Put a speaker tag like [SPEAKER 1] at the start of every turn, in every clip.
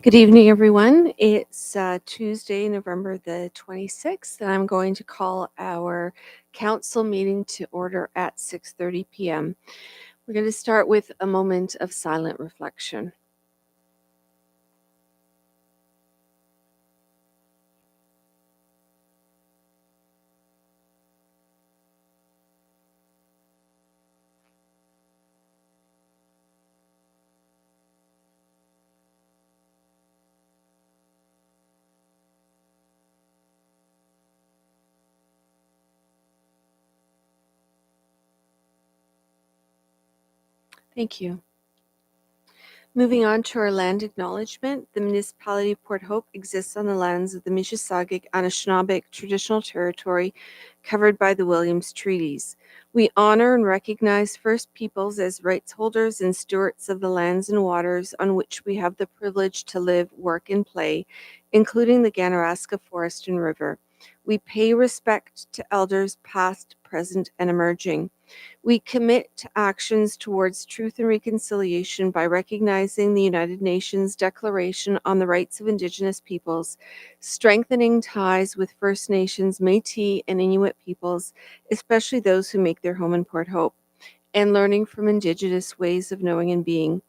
[SPEAKER 1] Good evening, everyone. It's Tuesday, November the 26th, and I'm going to call our council meeting to order at 6:30 p.m. We're going to start with a moment of silent reflection. Thank you. Moving on to our land acknowledgement, the municipality of Port Hope exists on the lands of the Mississauga Anishinaabeg traditional territory covered by the Williams Treaties. We honor and recognize First Peoples as rights holders and stewards of the lands and waters on which we have the privilege to live, work, and play, including the Ganaraska Forest and River. We pay respect to elders past, present, and emerging. We commit to actions towards truth and reconciliation by recognizing the United Nations Declaration on the Rights of Indigenous Peoples, strengthening ties with First Nations, Métis, and Inuit peoples, especially those who make their home in Port Hope, and learning from Indigenous ways of knowing and being.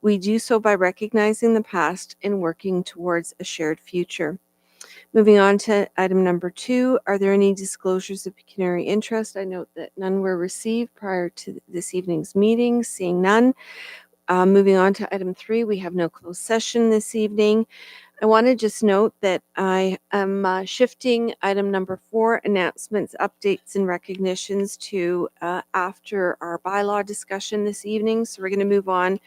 [SPEAKER 1] We do so by recognizing the past and working towards a shared future. Moving on to item number 2, are there any disclosures of pecuniary interest? I note that none were received prior to this evening's meeting. Seeing none. Moving on to item 3, we have no closed session this evening. I want to just note that I am shifting item number 4, announcements, updates, and recognitions to after our bylaw discussion this evening. So we're going to move on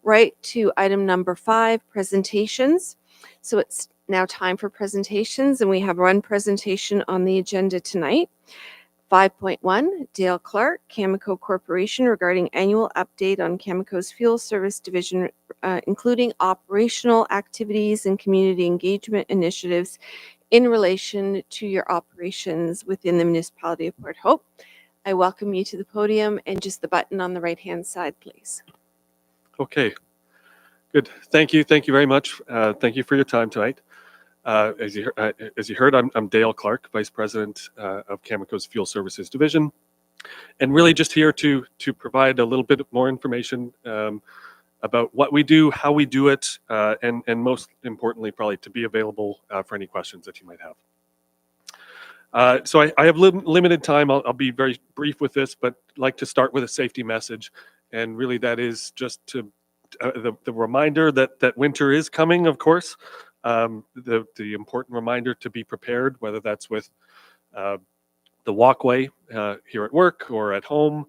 [SPEAKER 1] right to item number 5, presentations. So it's now time for presentations, and we have one presentation on the agenda tonight. 5.1, Dale Clark, Cameco Corporation, regarding annual update on Cameco's fuel service division, including operational activities and community engagement initiatives in relation to your operations within the municipality of Port Hope. I welcome you to the podium, and just the button on the right-hand side, please.
[SPEAKER 2] Okay, good. Thank you. Thank you very much. Thank you for your time tonight. As you heard, I'm Dale Clark, Vice President of Cameco's Fuel Services Division, and really just here to provide a little bit more information about what we do, how we do it, and most importantly, probably to be available for any questions that you might have. So I have limited time. I'll be very brief with this, but like to start with a safety message, and really that is just to the reminder that winter is coming, of course. The important reminder to be prepared, whether that's with the walkway here at work or at home,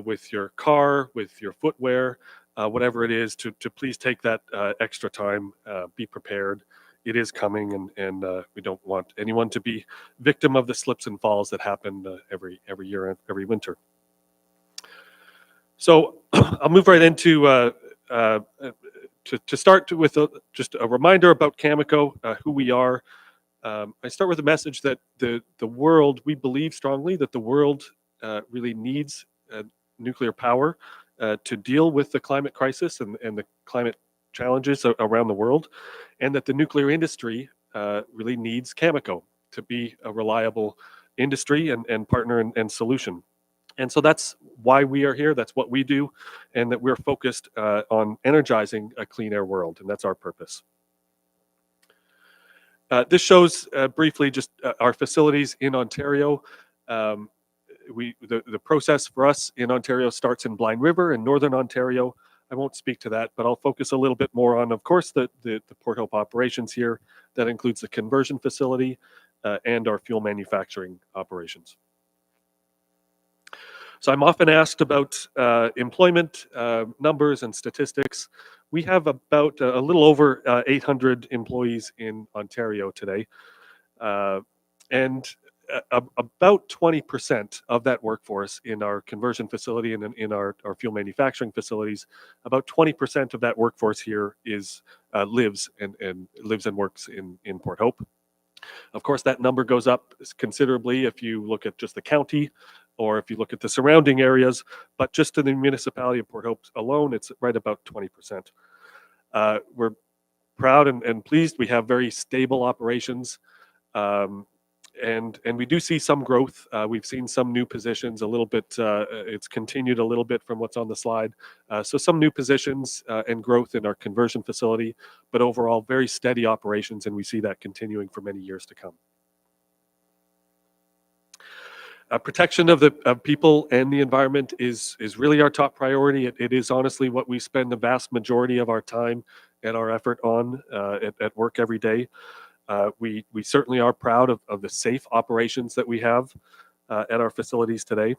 [SPEAKER 2] with your car, with your footwear, whatever it is, to please take that extra time, be prepared. It is coming, and we don't want anyone to be victim of the slips and falls that happen every year, every winter. So I'll move right into to start with just a reminder about Cameco, who we are. I start with a message that the world, we believe strongly that the world really needs nuclear power to deal with the climate crisis and the climate challenges around the world, and that the nuclear industry really needs Cameco to be a reliable industry and partner and solution. And so that's why we are here. That's what we do, and that we're focused on energizing a clean air world, and that's our purpose. This shows briefly just our facilities in Ontario. The process for us in Ontario starts in Blind River in Northern Ontario. I won't speak to that, but I'll focus a little bit more on, of course, the Port Hope operations here. That includes the conversion facility and our fuel manufacturing operations. So I'm often asked about employment numbers and statistics. We have about a little over 800 employees in Ontario today. And about 20% of that workforce in our conversion facility and in our fuel manufacturing facilities, about 20% of that workforce here is lives and works in Port Hope. Of course, that number goes up considerably if you look at just the county or if you look at the surrounding areas, but just in the municipality of Port Hope alone, it's right about 20%. We're proud and pleased. We have very stable operations, um, and we do see some growth. We've seen some new positions a little bit. It's continued a little bit from what's on the slide. So some new positions and growth in our conversion facility, but overall very steady operations, and we see that continuing for many years to come. Protection of people and the environment is really our top priority. It is honestly what we spend the vast majority of our time and our effort on at work every day. We certainly are proud of the safe operations that we have at our facilities today.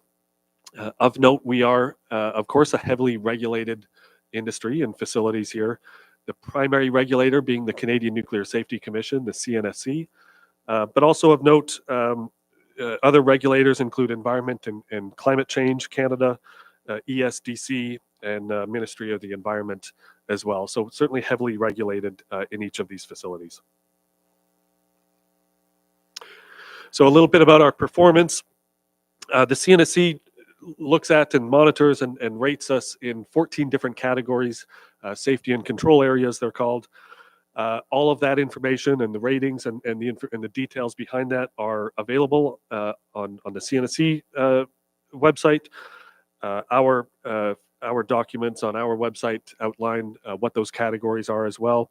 [SPEAKER 2] Of note, we are, of course, a heavily regulated industry and facilities here. The primary regulator being the Canadian Nuclear Safety Commission, the CNSC, but also of note, other regulators include Environment and Climate Change Canada, ESDC, and Ministry of the Environment as well. So certainly heavily regulated in each of these facilities. So a little bit about our performance. The CNSC looks at and monitors and rates us in 14 different categories, safety and control areas they're called. All of that information and the ratings and the details behind that are available on the CNSC website. Our documents on our website outline what those categories are as well.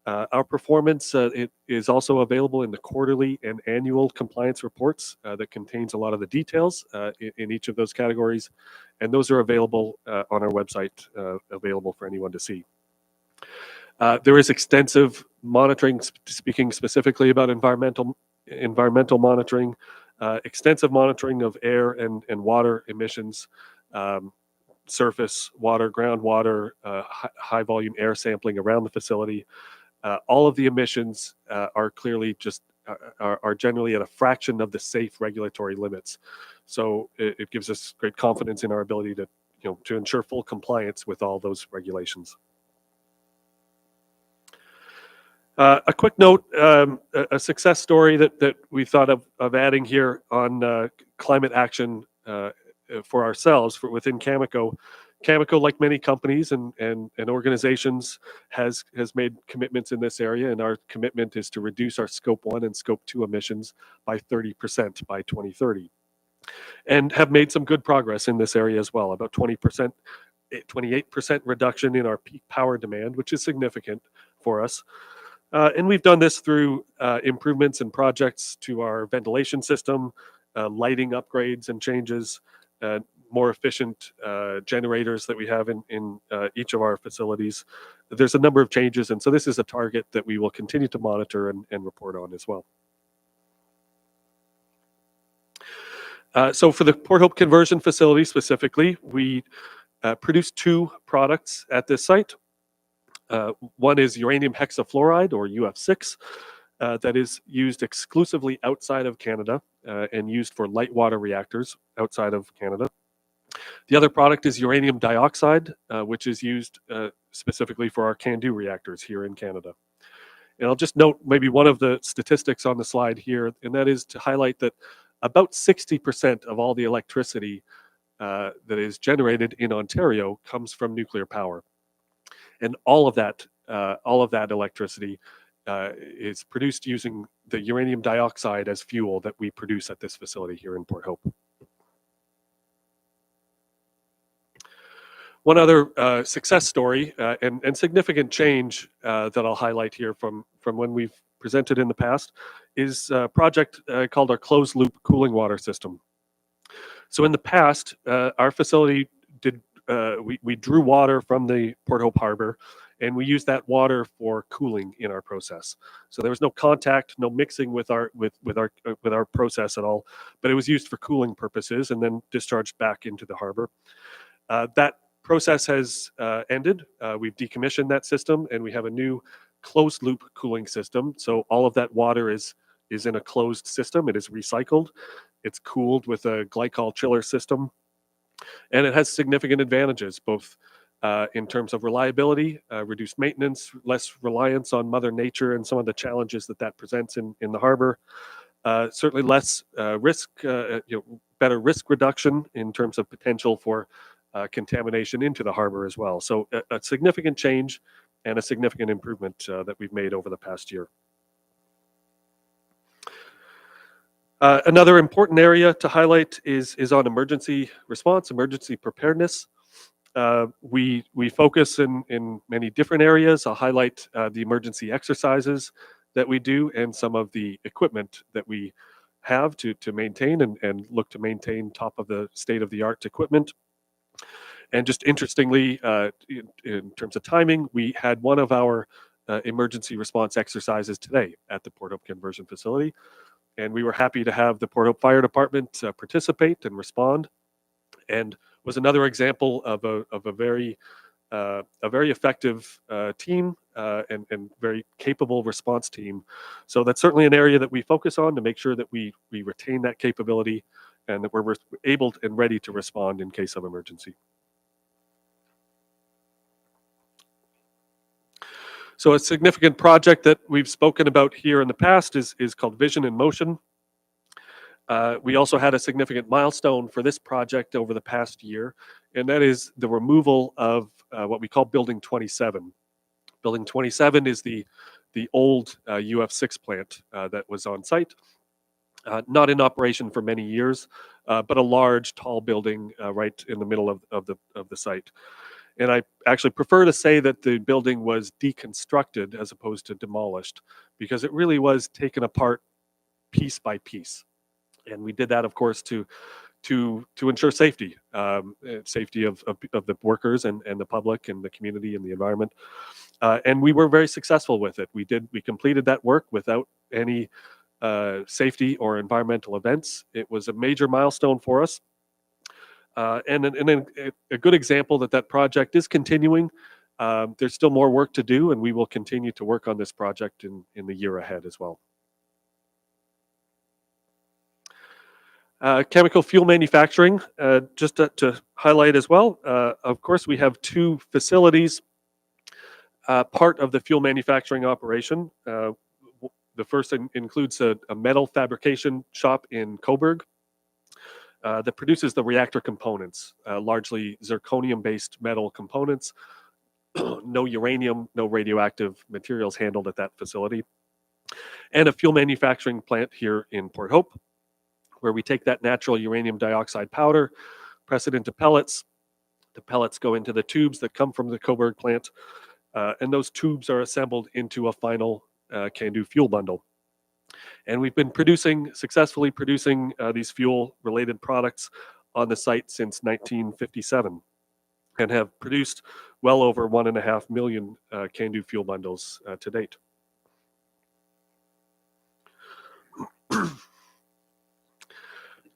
[SPEAKER 2] Our performance it is also available in the quarterly and annual compliance reports that contains a lot of the details in each of those categories, and those are available on our website, available for anyone to see. There is extensive monitoring, speaking specifically about environmental monitoring, extensive monitoring of air and water emissions, surface water, groundwater, high volume air sampling around the facility. All of the emissions are clearly just are generally at a fraction of the safe regulatory limits. So it gives us great confidence in our ability to ensure full compliance with all those regulations. A quick note, a success story that we thought of adding here on climate action for ourselves within Cameco. Cameco, like many companies and organizations, has made commitments in this area, and our commitment is to reduce our Scope 1 and Scope 2 emissions by 30% by 2030, and have made some good progress in this area as well. About 28% reduction in our peak power demand, which is significant for us. And we've done this through improvements and projects to our ventilation system, lighting upgrades and changes, more efficient generators that we have in each of our facilities. There's a number of changes, and so this is a target that we will continue to monitor and report on as well. So for the Port Hope conversion facility specifically, we produce two products at this site. One is uranium hexafluoride, or UF6, that is used exclusively outside of Canada and used for light water reactors outside of Canada. The other product is uranium dioxide, which is used specifically for our CANDU reactors here in Canada. And I'll just note maybe one of the statistics on the slide here, and that is to highlight that about 60% of all the electricity that is generated in Ontario comes from nuclear power. And all of that electricity is produced using the uranium dioxide as fuel that we produce at this facility here in Port Hope. One other success story and significant change that I'll highlight here from when we've presented in the past is a project called our closed loop cooling water system. So in the past, our facility we drew water from the Port Hope Harbor, and we used that water for cooling in our process. So there was no contact, no mixing with our process at all, but it was used for cooling purposes and then discharged back into the harbor. That process has ended. We've decommissioned that system, and we have a new closed loop cooling system. So all of that water is in a closed system. It is recycled. It's cooled with a glycol chiller system, and it has significant advantages, both in terms of reliability, reduced maintenance, less reliance on Mother Nature and some of the challenges that presents in the harbor. Certainly less risk, better risk reduction in terms of potential for contamination into the harbor as well. So a significant change and a significant improvement that we've made over the past year. Another important area to highlight is on emergency response, emergency preparedness. We focus in many different areas. I'll highlight the emergency exercises that we do and some of the equipment that we have to maintain and look to maintain top of the state-of-the-art equipment. And just interestingly, in terms of timing, we had one of our emergency response exercises today at the Port Hope Conversion Facility. And we were happy to have the Port Hope Fire Department participate and respond, and was another example of a very effective team and very capable response team. So that's certainly an area that we focus on to make sure that we retain that capability and that we're able and ready to respond in case of emergency. So a significant project that we've spoken about here in the past is called Vision in Motion. We also had a significant milestone for this project over the past year, and that is the removal of what we call Building 27. Building 27 is the old UF6 plant that was on site, not in operation for many years, but a large, tall building right in the middle of the site. And I actually prefer to say that the building was deconstructed as opposed to demolished, because it really was taken apart piece by piece. And we did that, of course, to ensure safety, safety of the workers and the public and the community and the environment. And we were very successful with it. We completed that work without any safety or environmental events. It was a major milestone for us. And a good example that project is continuing. There's still more work to do, and we will continue to work on this project in the year ahead as well. Chemical fuel manufacturing, just to highlight as well, of course, we have two facilities, part of the fuel manufacturing operation. The first includes a metal fabrication shop in Cobourg that produces the reactor components, largely zirconium-based metal components. No uranium, no radioactive materials handled at that facility. And a fuel manufacturing plant here in Port Hope, where we take that natural uranium dioxide powder, press it into pellets. The pellets go into the tubes that come from the Cobourg plant, and those tubes are assembled into a final CANDU fuel bundle. And we've been successfully producing these fuel-related products on the site since 1957, and have produced well over 1.5 million CANDU fuel bundles to date.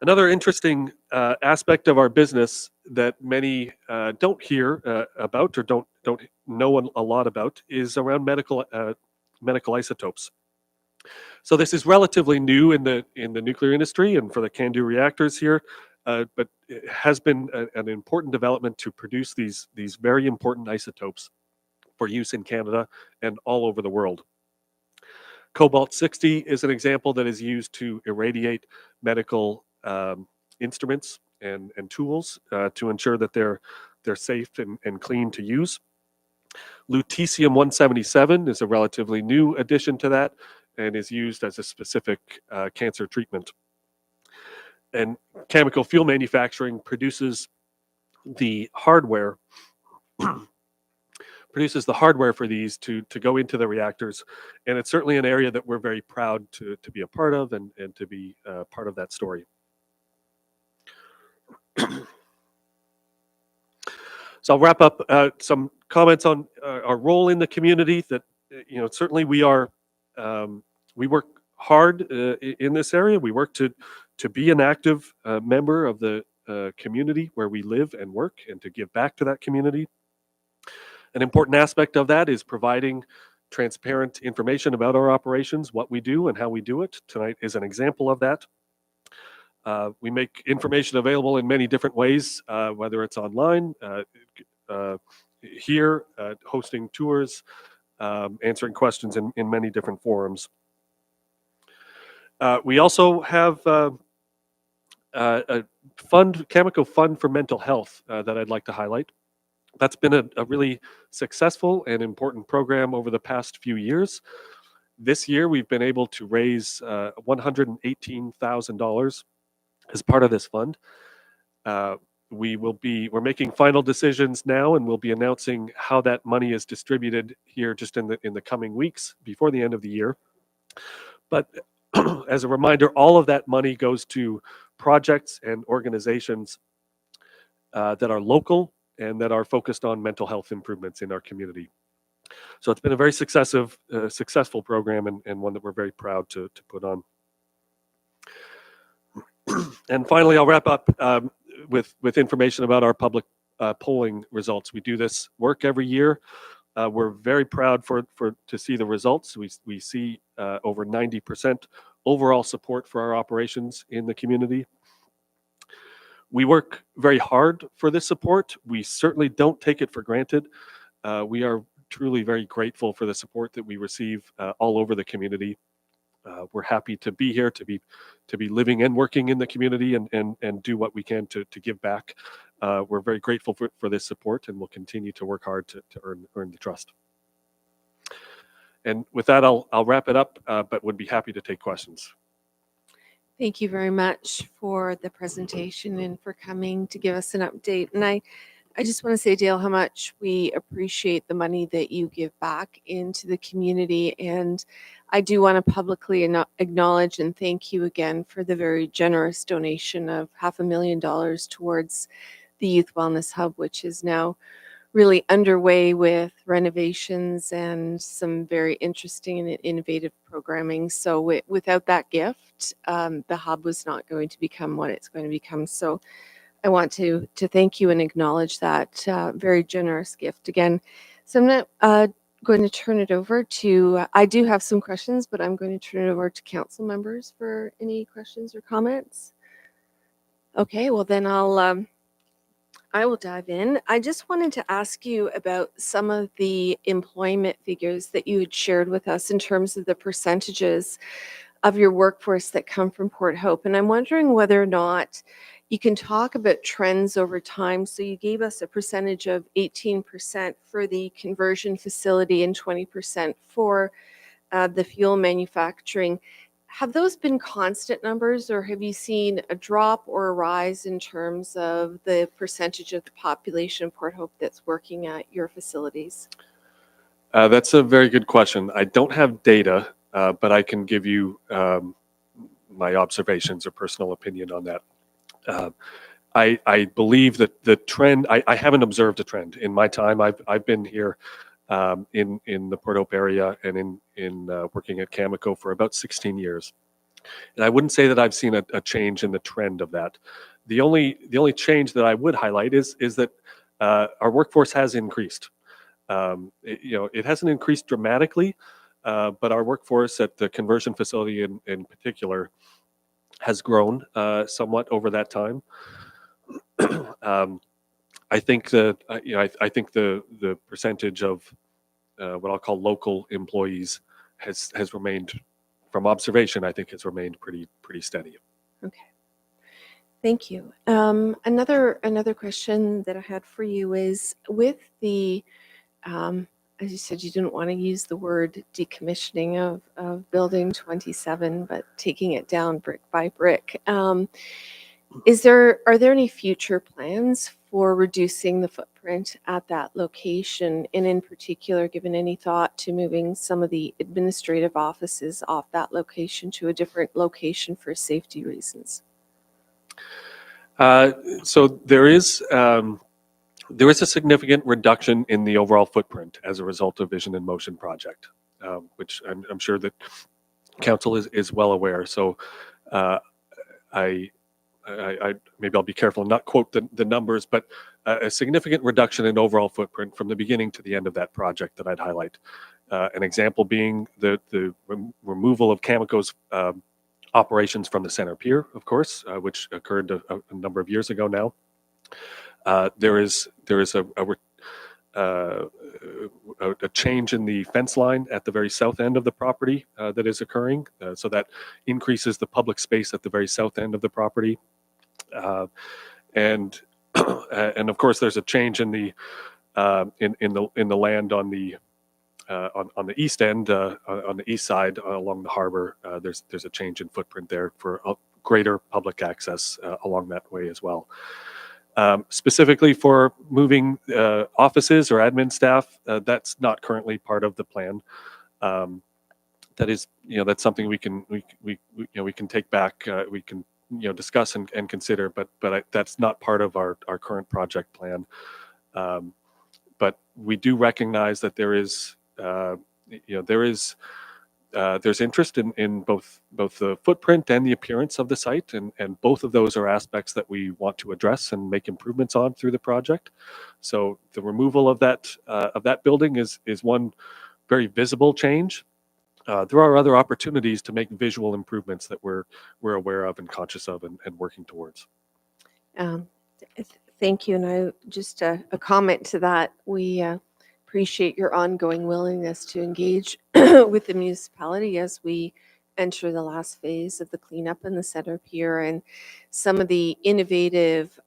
[SPEAKER 2] Another interesting aspect of our business that many don't hear about or don't know a lot about is around medical isotopes. So this is relatively new in the nuclear industry and for the CANDU reactors here, but it has been an important development to produce these very important isotopes for use in Canada and all over the world. Cobalt-60 is an example that is used to irradiate medical instruments and tools to ensure that they're safe and clean to use. Lutetium-177 is a relatively new addition to that and is used as a specific cancer treatment. And chemical fuel manufacturing produces the hardware for these to go into the reactors, and it's certainly an area that we're very proud to be a part of and to be part of that story. So I'll wrap up some comments on our role in the community. That certainly we work hard in this area. We work to be an active member of the community where we live and work, and to give back to that community. An important aspect of that is providing transparent information about our operations, what we do and how we do it. Tonight is an example of that. We make information available in many different ways, whether it's online, here, hosting tours, answering questions in many different forums. We also have a Cameco Fund for Mental Health that I'd like to highlight. That's been a really successful and important program over the past few years. This year, we've been able to raise $118,000 as part of this fund. Uh, we're making final decisions now, and we'll be announcing how that money is distributed here just in the coming weeks before the end of the year. But as a reminder, all of that money goes to projects and organizations that are local and that are focused on mental health improvements in our community. So it's been a very successful program, and one that we're very proud to put on. And finally, I'll wrap up with information about our public polling results. We do this work every year. We're very proud to see the results. We see over 90% overall support for our operations in the community. We work very hard for this support. We certainly don't take it for granted. We are truly very grateful for the support that we receive all over the community. We're happy to be here, to be living and working in the community, and do what we can to give back. We're very grateful for this support, and we'll continue to work hard to earn the trust. And with that, I'll wrap it up, but would be happy to take questions.
[SPEAKER 1] Thank you very much for the presentation and for coming to give us an update. And I just want to say, Dale, how much we appreciate the money that you give back into the community. And I do want to publicly acknowledge and thank you again for the very generous donation of $500,000 towards the Youth Wellness Hub, which is now really underway with renovations and some very interesting and innovative programming. So without that gift, the hub was not going to become what it's going to become. So I want to thank you and acknowledge that very generous gift again. So I'm not going to turn it over to, I do have some questions, but I'm going to turn it over to council members for any questions or comments. Okay, well then I will dive in. I just wanted to ask you about some of the employment figures that you had shared with us in terms of the percentages of your workforce that come from Port Hope. And I'm wondering whether or not you can talk about trends over time. So you gave us a percentage of 18% for the conversion facility and 20% for the fuel manufacturing. Have those been constant numbers, or have you seen a drop or a rise in terms of the percentage of the population of Port Hope that's working at your facilities?
[SPEAKER 2] That's a very good question. I don't have data, but I can give you my observations or personal opinion on that. I believe that the trend, I haven't observed a trend in my time. I've been here in the Port Hope area and in working at Cameco for about 16 years. And I wouldn't say that I've seen a change in the trend of that. The only change that I would highlight is that our workforce has increased. It hasn't increased dramatically, but our workforce at the conversion facility in particular has grown somewhat over that time. I think the percentage of what I'll call local employees has remained, from observation, I think has remained pretty steady.
[SPEAKER 1] Okay. Thank you. Another question that I had for you is with the, as you said, you didn't want to use the word decommissioning of Building 27, but taking it down brick by brick. Are there any future plans for reducing the footprint at that location, and in particular, given any thought to moving some of the administrative offices off that location to a different location for safety reasons?
[SPEAKER 2] So there is a significant reduction in the overall footprint as a result of Vision in Motion project, which I'm sure that council is well aware. So I maybe I'll be careful and not quote the numbers, but a significant reduction in overall footprint from the beginning to the end of that project that I'd highlight. An example being the removal of Cameco's operations from the center pier, of course, which occurred a number of years ago now. There is a change in the fence line at the very south end of the property that is occurring, so that increases the public space at the very south end of the property, and of course there's a change in the in the land on the east end, on the east side along the harbor. There's a change in footprint there for greater public access along that way as well. Specifically for moving offices or admin staff, that's not currently part of the plan. That is, that's something we can take back. We can discuss and consider, but that's not part of our current project plan. But we do recognize that there's interest in both the footprint and the appearance of the site, and both of those are aspects that we want to address and make improvements on through the project. So the removal of that building is one very visible change. There are other opportunities to make visual improvements that we're aware of and conscious of and working towards.
[SPEAKER 1] Thank you. And I just a comment to that. We appreciate your ongoing willingness to engage with the municipality as we enter the last phase of the cleanup in the center pier, and some of the innovative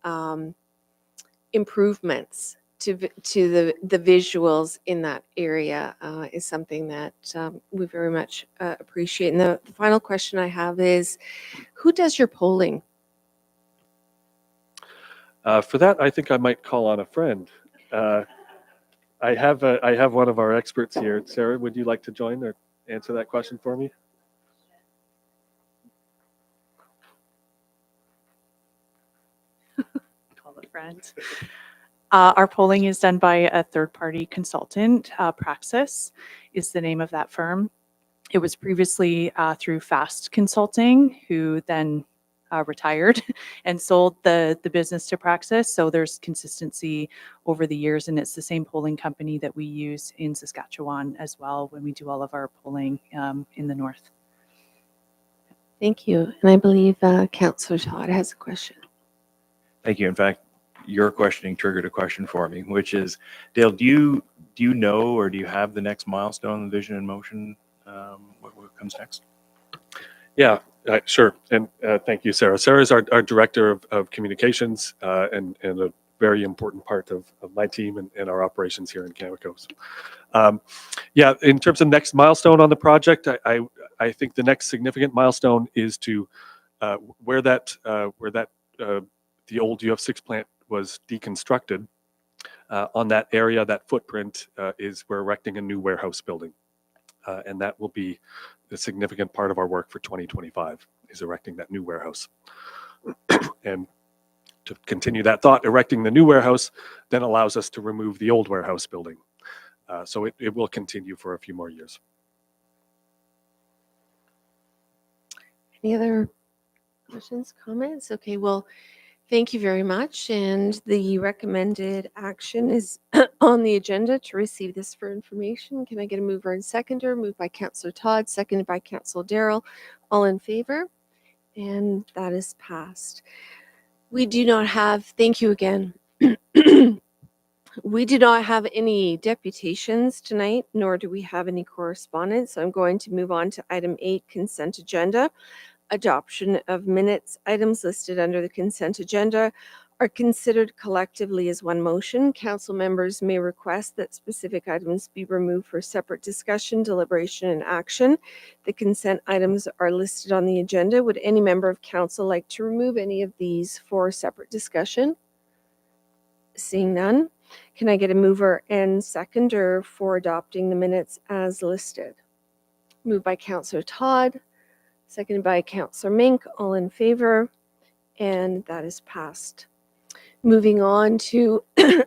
[SPEAKER 1] improvements to the visuals in that area is something that we very much appreciate. And the final question I have is, who does your polling?
[SPEAKER 2] For that, I think I might call on a friend. I have one of our experts here. Sarah, would you like to join or answer that question for me?
[SPEAKER 3] Call a friend. Our polling is done by a third-party consultant. Praxis is the name of that firm. It was previously through Fast Consulting, who then retired and sold the business to Praxis. So there's consistency over the years, and it's the same polling company that we use in Saskatchewan as well when we do all of our polling in the north.
[SPEAKER 1] Thank you. And I believe Councillor Todd has a question.
[SPEAKER 4] Thank you. In fact, your questioning triggered a question for me, which is, Dale, do you know, or do you have the next milestone in Vision in Motion? What comes next?
[SPEAKER 2] Yeah, sure. And thank you, Sarah. Sarah is our Director of Communications and a very important part of my team and our operations here in Cameco. Yeah, in terms of next milestone on the project, I think the next significant milestone is to where the old UF6 plant was deconstructed. On that area, that footprint is we're erecting a new warehouse building. And that will be a significant part of our work for 2025, is erecting that new warehouse. And to continue that thought, erecting the new warehouse then allows us to remove the old warehouse building. So it will continue for a few more years.
[SPEAKER 1] Any other questions, comments? Okay, well, thank you very much. And the recommended action is on the agenda to receive this for information. Can I get a mover and seconder? Moved by Councillor Todd, seconded by Councillor Darrell. All in favor? And that is passed. We do not have, thank you again. We do not have any deputations tonight, nor do we have any correspondence. So I'm going to move on to item 8, consent agenda. Adoption of minutes. Items listed under the consent agenda are considered collectively as one motion. Council members may request that specific items be removed for separate discussion, deliberation, and action. The consent items are listed on the agenda. Would any member of council like to remove any of these for separate discussion? Seeing none, can I get a mover and seconder for adopting the minutes as listed? Moved by Councillor Todd, seconded by Councillor Mink. All in favor, and that is passed. Moving on to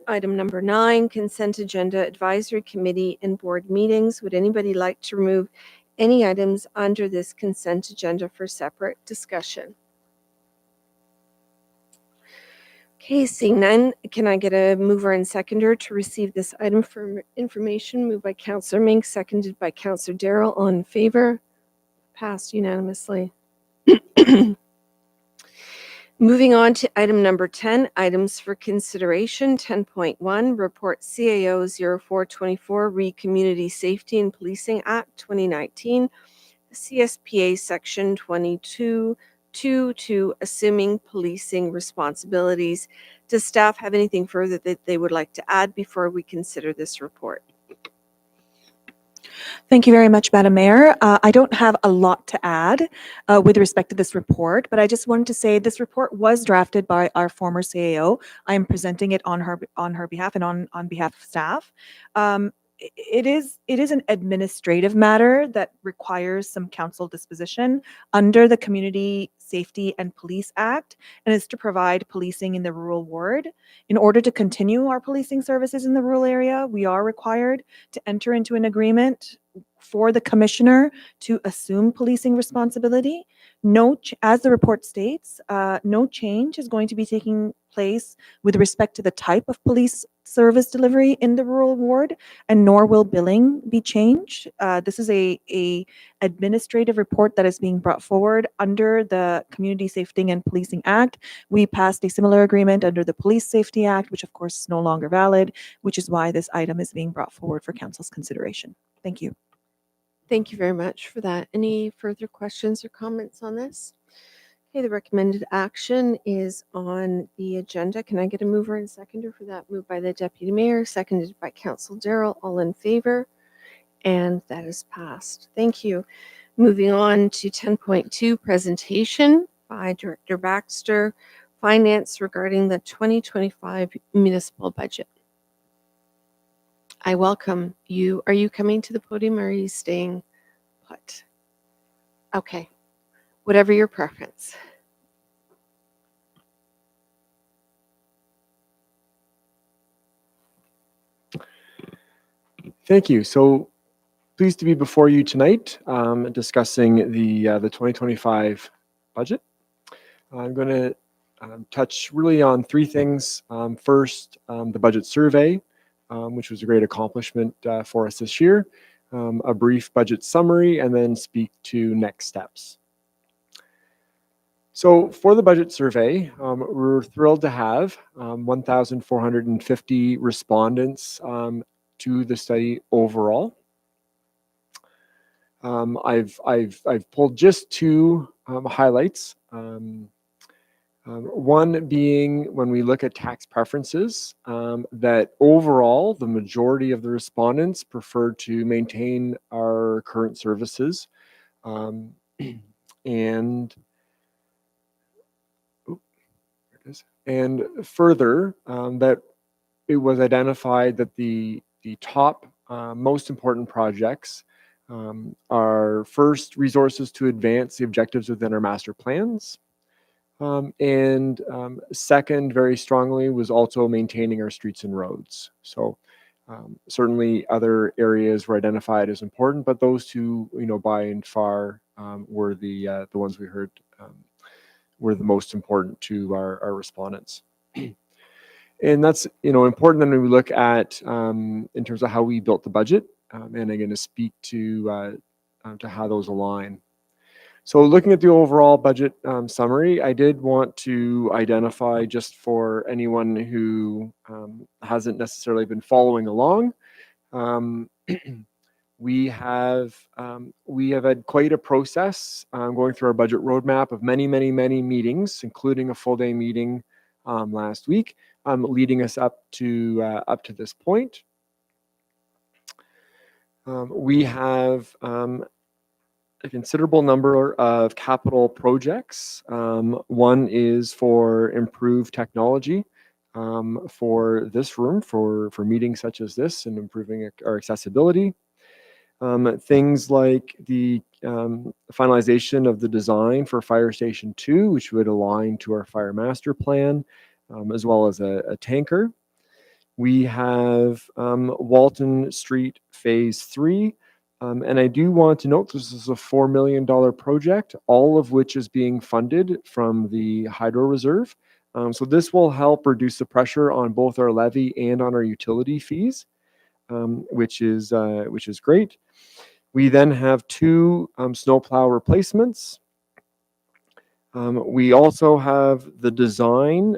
[SPEAKER 1] item number 9, consent agenda advisory committee and board meetings. Would anybody like to remove any items under this consent agenda for separate discussion? Okay, seeing none, can I get a mover and seconder to receive this item for information? Moved by Councillor Mink, seconded by Councillor Darrell. All in favor? Passed unanimously. Moving on to item number 10, items for consideration. 10.1, report CAO 0424, Re-Community Safety and Policing Act 2019, CSPA Section 22 2 to assuming policing responsibilities. Does staff have anything further that they would like to add before we consider this report?
[SPEAKER 5] Thank you very much, Madam Mayor. I don't have a lot to add with respect to this report, but I just wanted to say this report was drafted by our former CAO. I am presenting it on her behalf and on behalf of staff. It is an administrative matter that requires some council disposition under the Community Safety and Police Act, and is to provide policing in the rural ward. In order to continue our policing services in the rural area, we are required to enter into an agreement for the commissioner to assume policing responsibility. As the report states, no change is going to be taking place with respect to the type of police service delivery in the rural ward, and nor will billing be changed. This is a administrative report that is being brought forward under the Community Safety and Policing Act. We passed a similar agreement under the Police Safety Act, which of course is no longer valid, which is why this item is being brought forward for council's consideration. Thank you.
[SPEAKER 1] Thank you very much for that. Any further questions or comments on this? Okay, the recommended action is on the agenda. Can I get a mover and seconder for that? Moved by the Deputy Mayor, seconded by Councillor Darrell. All in favor? And that is passed. Thank you. Moving on to 10.2, presentation by Director Baxter, Finance regarding the 2025 municipal budget. I welcome you. Are you coming to the podium or are you staying put? Okay, whatever your preference.
[SPEAKER 6] Thank you. So pleased to be before you tonight discussing the 2025 budget. I'm going to touch really on three things. First, the budget survey, which was a great accomplishment for us this year, a brief budget summary, and then speak to next steps. So for the budget survey, we're thrilled to have 1,450 respondents to the study overall. I've pulled just two highlights. One being when we look at tax preferences, that overall the majority of the respondents prefer to maintain our current services, and further that it was identified that the top most important projects are first, resources to advance the objectives within our master plans. And second, very strongly, was also maintaining our streets and roads. So certainly other areas were identified as important, but those two, by and far were the ones we heard were the most important to our respondents. And that's important when we look at in terms of how we built the budget, and I'm going to speak to how those align. So looking at the overall budget summary, I did want to identify, just for anyone who hasn't necessarily been following along, we have had quite a process going through our budget roadmap of many meetings, including a full day meeting last week, leading us up to this point. We have a considerable number of capital projects. One is for improved technology for this room, for meetings such as this, and improving our accessibility. Things like the finalization of the design for Fire Station 2, which would align to our fire master plan, as well as a tanker. We have Walton Street Phase 3. And I do want to note this is a $4 million project, all of which is being funded from the Hydro Reserve. So this will help reduce the pressure on both our levy and on our utility fees, which is great. We then have two snowplow replacements. We also have the design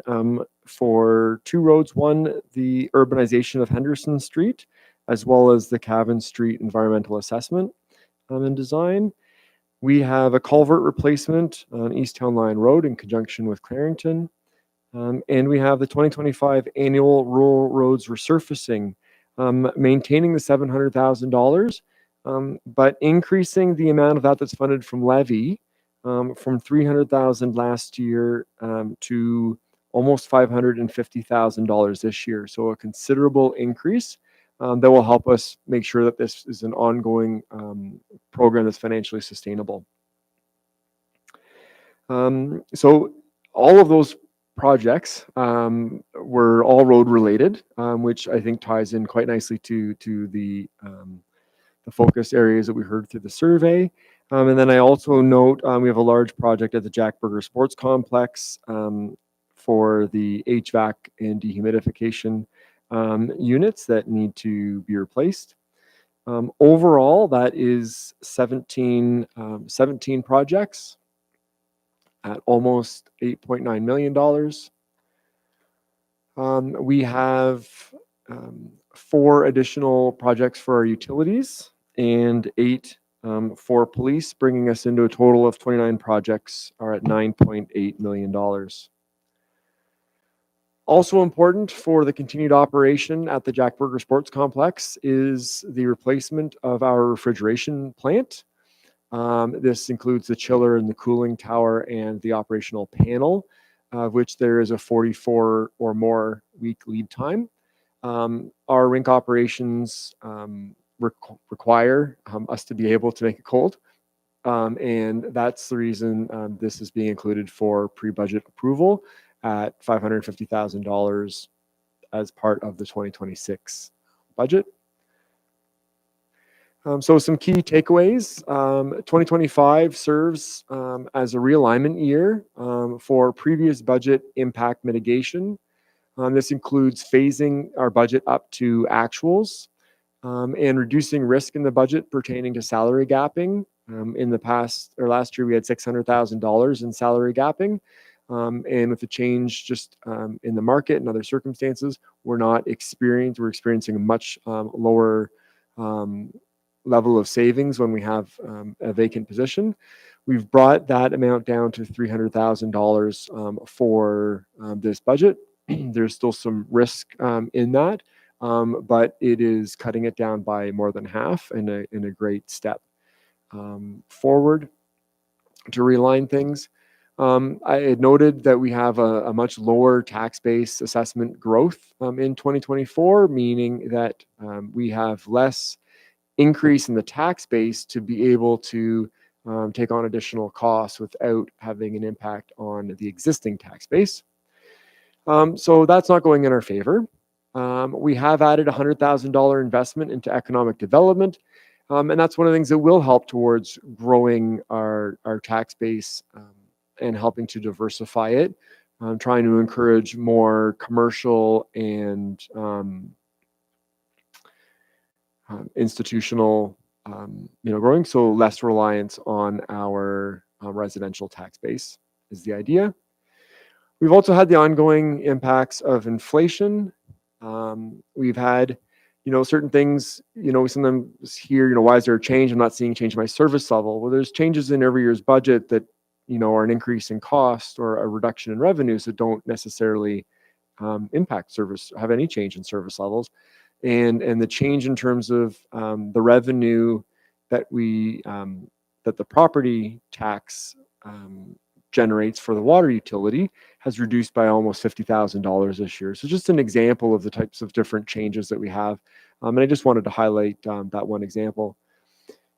[SPEAKER 6] for two roads, one, the urbanization of Henderson Street, as well as the Cavan Street environmental assessment and design. We have a culvert replacement on East Town Line Road in conjunction with Clarington. And we have the 2025 annual rural roads resurfacing, maintaining the $700,000, but increasing the amount of that that's funded from levy from 300,000 last year to almost $550,000 this year. So a considerable increase that will help us make sure that this is an ongoing program that's financially sustainable. So all of those projects were all road related, which I think ties in quite nicely to the focus areas that we heard through the survey. And then I also note we have a large project at the Jack Burger Sports Complex for the HVAC and dehumidification units that need to be replaced. Overall, that is 17 projects at almost $8.9 million. We have 4 additional projects for our utilities and 8 for police, bringing us into a total of 29 projects are at $9.8 million. Also important for the continued operation at the Jack Burger Sports Complex is the replacement of our refrigeration plant. This includes the chiller and the cooling tower and the operational panel, of which there is a 44 or more week lead time. Our rink operations require us to be able to make it cold. And that's the reason this is being included for pre-budget approval at $550,000 as part of the 2026 budget. So some key takeaways. 2025 serves as a realignment year for previous budget impact mitigation. This includes phasing our budget up to actuals and reducing risk in the budget pertaining to salary gapping. In the past or last year, we had $600,000 in salary gapping. And with the change just in the market and other circumstances, we're experiencing a much lower level of savings when we have a vacant position. We've brought that amount down to $300,000 for this budget. There's still some risk in that, but it is cutting it down by more than half in a great step forward to realign things. I had noted that we have a much lower tax base assessment growth in 2024, meaning that we have less increase in the tax base to be able to take on additional costs without having an impact on the existing tax base. So that's not going in our favor. We have added $100,000 investment into economic development, and that's one of the things that will help towards growing our tax base and helping to diversify it, trying to encourage more commercial and institutional growing, so less reliance on our residential tax base is the idea. We've also had the ongoing impacts of inflation. We've had certain things, we sometimes hear, why is there a change? I'm not seeing change in my service level. Well, there's changes in every year's budget that are an increase in cost or a reduction in revenues that don't necessarily impact service, have any change in service levels. And the change in terms of the revenue that that the property tax generates for the water utility has reduced by almost $50,000 this year. So just an example of the types of different changes that we have. And I just wanted to highlight that one example.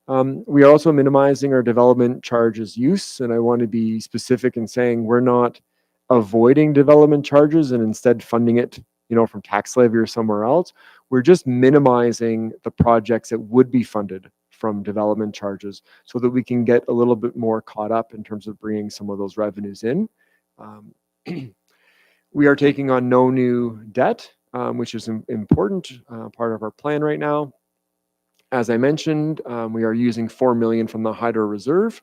[SPEAKER 6] We are also minimizing our development charges use, and I want to be specific in saying we're not avoiding development charges and instead funding it, from tax levy or somewhere else. We're just minimizing the projects that would be funded from development charges so that we can get a little bit more caught up in terms of bringing some of those revenues in. We are taking on no new debt, which is an important part of our plan right now. As I mentioned, we are using $4 million from the hydro reserve,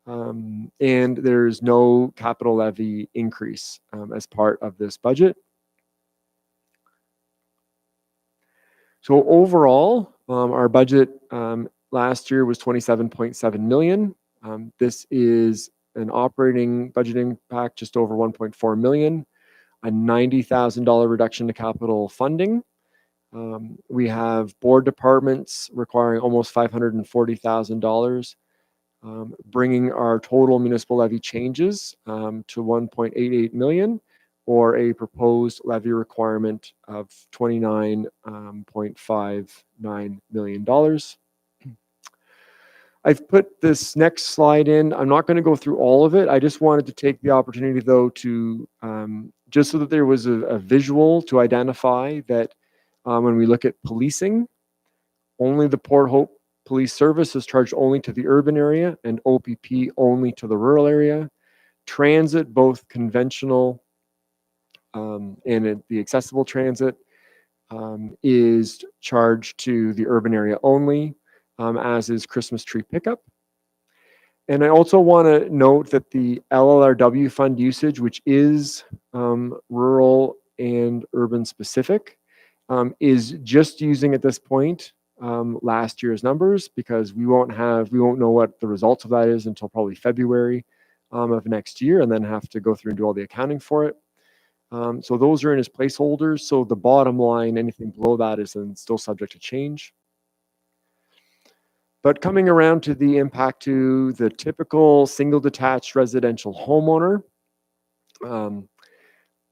[SPEAKER 6] and there's no capital levy increase as part of this budget. So overall, our budget last year was $27.7 million. This is an operating budget impact just over 1.4 million, a $90,000 reduction to capital funding. We have board departments requiring almost $540,000, bringing our total municipal levy changes to 1.88 million, or a proposed levy requirement of $29.59 million. I've put this next slide in. I'm not going to go through all of it. I just wanted to take the opportunity, though, to just so that there was a visual to identify that when we look at policing, only the Port Hope Police Service is charged only to the urban area and OPP only to the rural area. Transit, both conventional and the accessible transit, is charged to the urban area only, as is Christmas tree pickup. And I also want to note that the LLRW fund usage, which is rural and urban specific, is just using at this point last year's numbers, because we won't know what the results of that is until probably February of next year, and then have to go through and do all the accounting for it. So those are in as placeholders. So the bottom line, anything below that, is then still subject to change. But coming around to the impact to the typical single detached residential homeowner,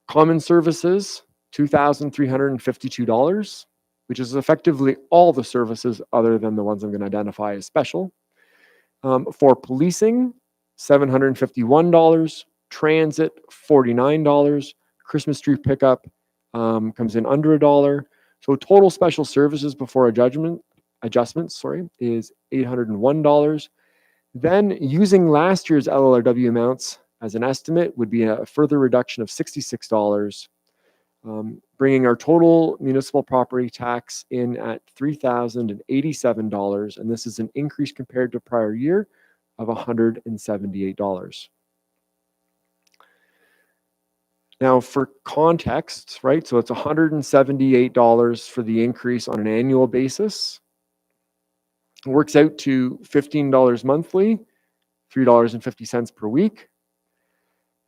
[SPEAKER 6] common services, $2,352, which is effectively all the services other than the ones I'm going to identify as special. For policing, $751, transit, $49, Christmas tree pickup comes in under $1. So total special services before adjustments, is $801. Then using last year's LLRW amounts as an estimate would be a further reduction of $66, bringing our total municipal property tax in at $3,087. And this is an increase compared to prior year of $178. Now, for context, right, so it's $178 for the increase on an annual basis. It works out to $15 monthly, $3.50 per week.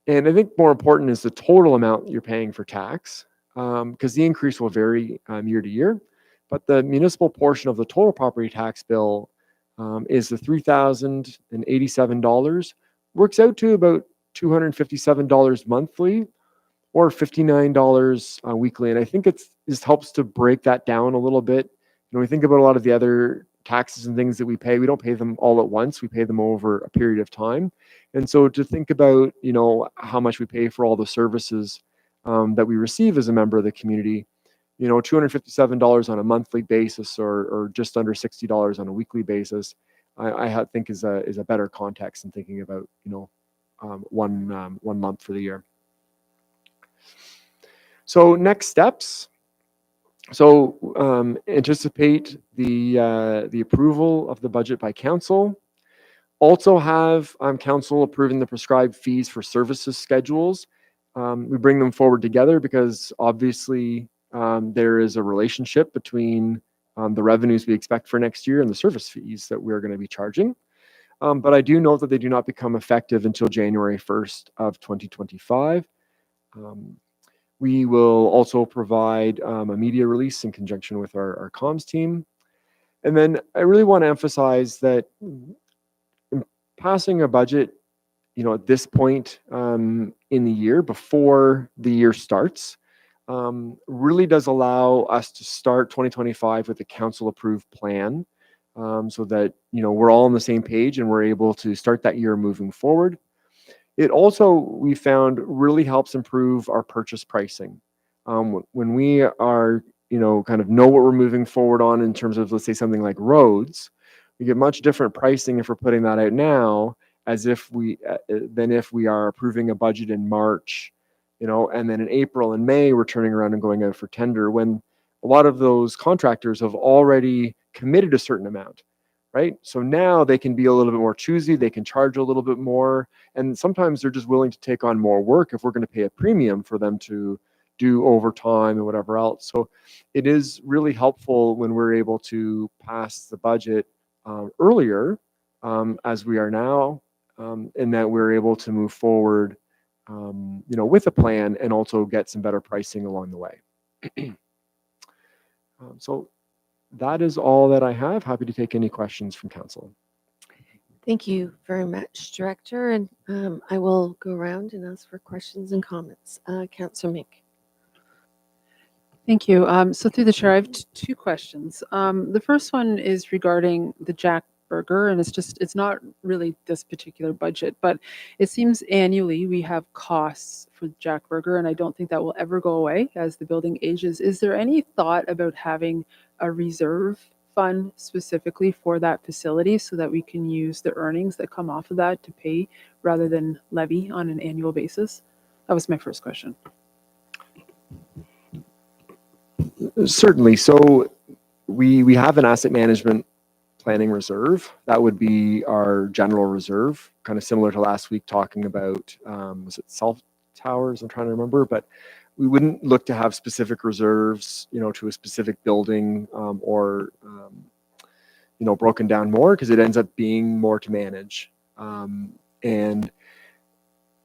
[SPEAKER 6] And I think more important is the total amount you're paying for tax, because the increase will vary year to year. But the municipal portion of the total property tax bill is the $3,087, works out to about $257 monthly, or $59 weekly. And I think it just helps to break that down a little bit. When we think about a lot of the other taxes and things that we pay, we don't pay them all at once. We pay them over a period of time. And so to think about, how much we pay for all the services that we receive as a member of the community, $257 on a monthly basis, or just under $60 on a weekly basis, I think is a better context in thinking about, one month for the year. So next steps. So anticipate the approval of the budget by council. Also have council approving the prescribed fees for services schedules. We bring them forward together because obviously there is a relationship between the revenues we expect for next year and the service fees that we're going to be charging. But I do note that they do not become effective until January 1st of 2025. We will also provide a media release in conjunction with our comms team. And then I really want to emphasize that passing a budget, at this point in the year, before the year starts, really does allow us to start 2025 with a council approved plan, so that, we're all on the same page and we're able to start that year moving forward. It also, we found, really helps improve our purchase pricing. When we are, kind of know what we're moving forward on in terms of, let's say, something like roads, we get much different pricing if we're putting that out now, as if than if we are approving a budget in March, and then in April and May, we're turning around and going out for tender, when a lot of those contractors have already committed a certain amount. Right? So now they can be a little bit more choosy, they can charge a little bit more, and sometimes they're just willing to take on more work if we're going to pay a premium for them to do overtime and whatever else. So it is really helpful when we're able to pass the budget earlier, as we are now, and that we're able to move forward, with a plan and also get some better pricing along the way. So that is all that I have. Happy to take any questions from council.
[SPEAKER 1] Thank you very much, Director. And I will go around and ask for questions and comments. Councillor Mink.
[SPEAKER 7] Thank you. So through the chair, I have two questions. The first one is regarding the Jack Burger, and it's not really this particular budget, but it seems annually we have costs for Jack Burger, and I don't think that will ever go away as the building ages. Is there any thought about having a reserve fund specifically for that facility so that we can use the earnings that come off of that to pay rather than levy on an annual basis? That was my first question.
[SPEAKER 6] Certainly. So we have an asset management planning reserve. That would be our general reserve, kind of similar to last week talking about, was it cell towers? I'm trying to remember, but we wouldn't look to have specific reserves, to a specific building, or, broken down more, because it ends up being more to manage. And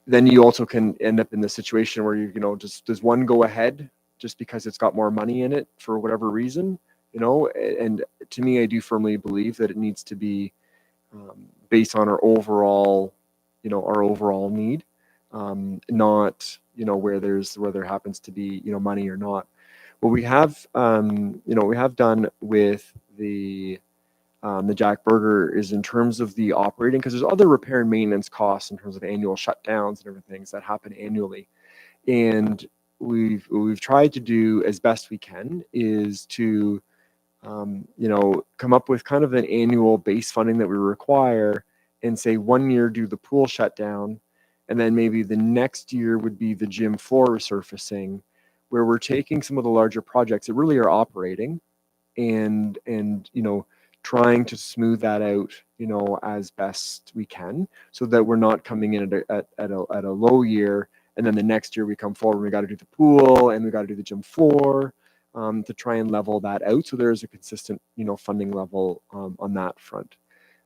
[SPEAKER 6] then you also can end up in the situation where does one go ahead just because it's got more money in it for whatever reason, and to me, I do firmly believe that it needs to be based on our overall need, not, where there happens to be, money or not. What we have, we have done with the Jack Burger is in terms of the operating, because there's other repair and maintenance costs in terms of annual shutdowns and everything that happen annually. And we've tried to do as best we can is to come up with kind of an annual base funding that we require, and say 1 year do the pool shutdown, and then maybe the next year would be the gym floor resurfacing, where we're taking some of the larger projects that really are operating and trying to smooth that out, as best we can, so that we're not coming in at a low year, and then the next year we come forward and we got to do the pool and we got to do the gym floor, to try and level that out, so there's a consistent funding level on that front.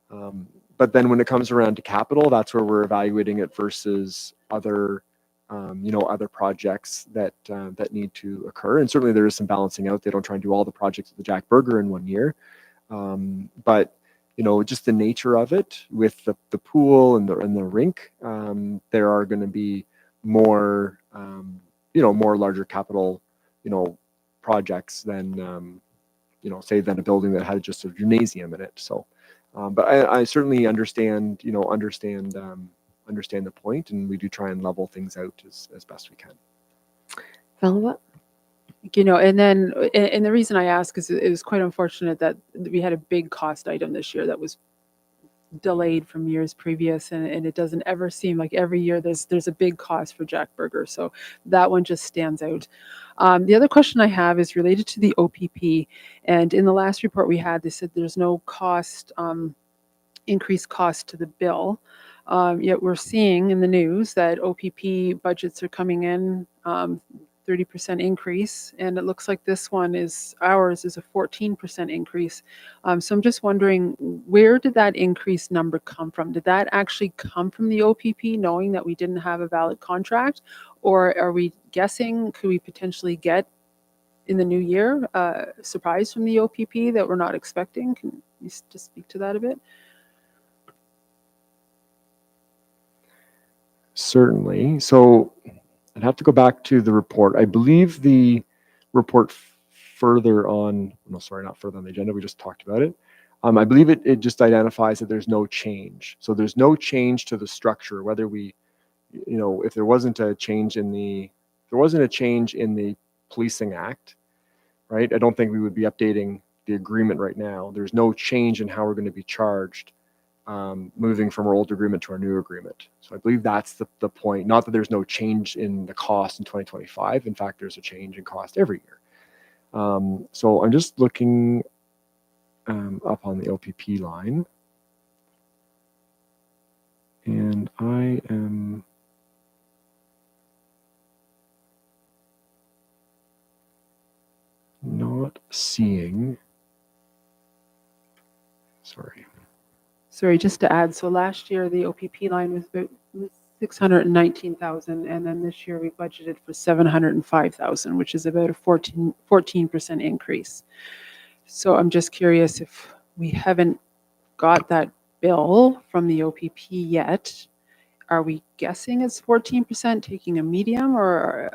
[SPEAKER 6] But then when it comes around to capital, that's where we're evaluating it versus other other projects that need to occur. And certainly there is some balancing out. They don't try and do all the projects at the Jack Burger in 1 year, but just the nature of it with the pool and the rink, there are going to be more more larger capital projects than say than a building that had just a gymnasium in it. So but I certainly understand understand the point, and we do try and level things out as best we can.
[SPEAKER 1] Follow up?
[SPEAKER 7] And then, and the reason I ask is it was quite unfortunate that we had a big cost item this year that was delayed from years previous, and it doesn't ever seem like every year there's a big cost for Jack Burger, so that one just stands out. The other question I have is related to the OPP, and in the last report we had, they said there's no cost, increased cost to the bill, yet we're seeing in the news that OPP budgets are coming in 30% increase, and it looks like ours is a 14% increase. So I'm just wondering, where did that increased number come from? Did that actually come from the OPP, knowing that we didn't have a valid contract, or are we guessing? Could we potentially get in the new year a surprise from the OPP that we're not expecting? Can you just speak to that a bit?
[SPEAKER 6] Certainly. So I'd have to go back to the report. I believe the report further on, no, sorry, not further on the agenda, we just talked about it. I believe it just identifies that there's no change. So there's no change to the structure, whether we, if there wasn't a change in the Policing Act, right? I don't think we would be updating the agreement right now. There's no change in how we're going to be charged, moving from our old agreement to our new agreement. So I believe that's the point. Not that there's no change in the cost in 2025. In fact, there's a change in cost every year. So I'm just looking up on the OPP line, and I am not seeing. Sorry.
[SPEAKER 7] Sorry, just to add, so last year the OPP line was about 619,000, and then this year we budgeted for 705,000, which is about a 14% increase. So I'm just curious, if we haven't got that bill from the OPP yet, are we guessing it's 14%, taking a medium, or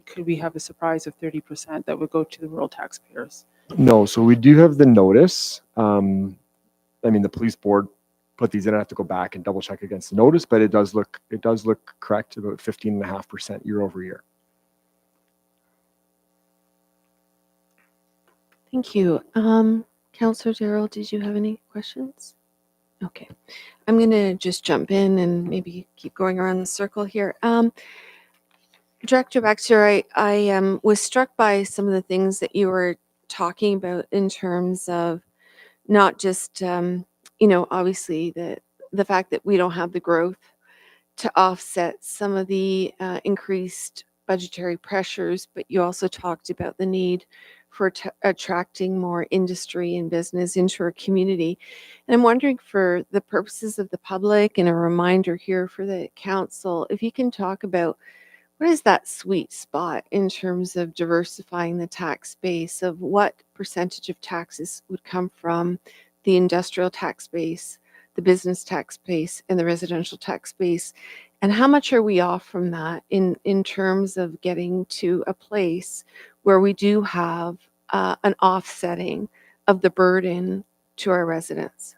[SPEAKER 7] could we have a surprise of 30% that would go to the rural taxpayers?
[SPEAKER 6] No, so we do have the notice. I mean, the police board put these in. I have to go back and double check against the notice, but it does look correct, about 15.5% year over year.
[SPEAKER 1] Thank you. Councillor Darrell, did you have any questions? Okay. I'm going to just jump in and maybe keep going around the circle here. Director Baxter, I was struck by some of the things that you were talking about in terms of not just, obviously the fact that we don't have the growth to offset some of the increased budgetary pressures, but you also talked about the need for attracting more industry and business into our community. And I'm wondering, for the purposes of the public and a reminder here for the council, if you can talk about what is that sweet spot in terms of diversifying the tax base, of what percentage of taxes would come from the industrial tax base, the business tax base, and the residential tax base, and how much are we off from that in terms of getting to a place where we do have an offsetting of the burden to our residents?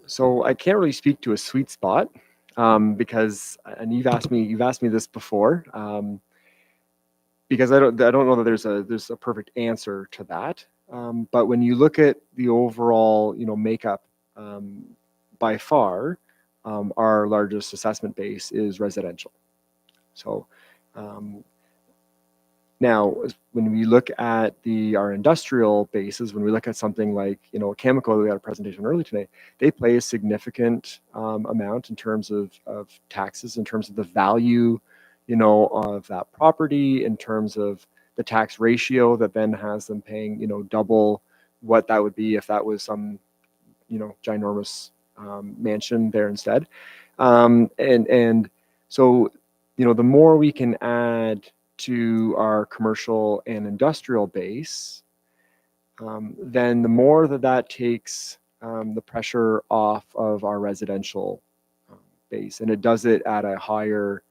[SPEAKER 6] So I can't really speak to a sweet spot because, and you've asked me this before, because I don't know that there's a perfect answer to that. But when you look at the overall, makeup, by far, our largest assessment base is residential. So now, when we look at our industrial bases, when we look at something like, Cameco, we had a presentation early today, they play a significant amount in terms of taxes, in terms of the value, of that property, in terms of the tax ratio that then has them paying, double what that would be if that was some, ginormous mansion there instead. And so, the more we can add to our commercial and industrial base, then the more that takes the pressure off of our residential base, and it does it at a higher,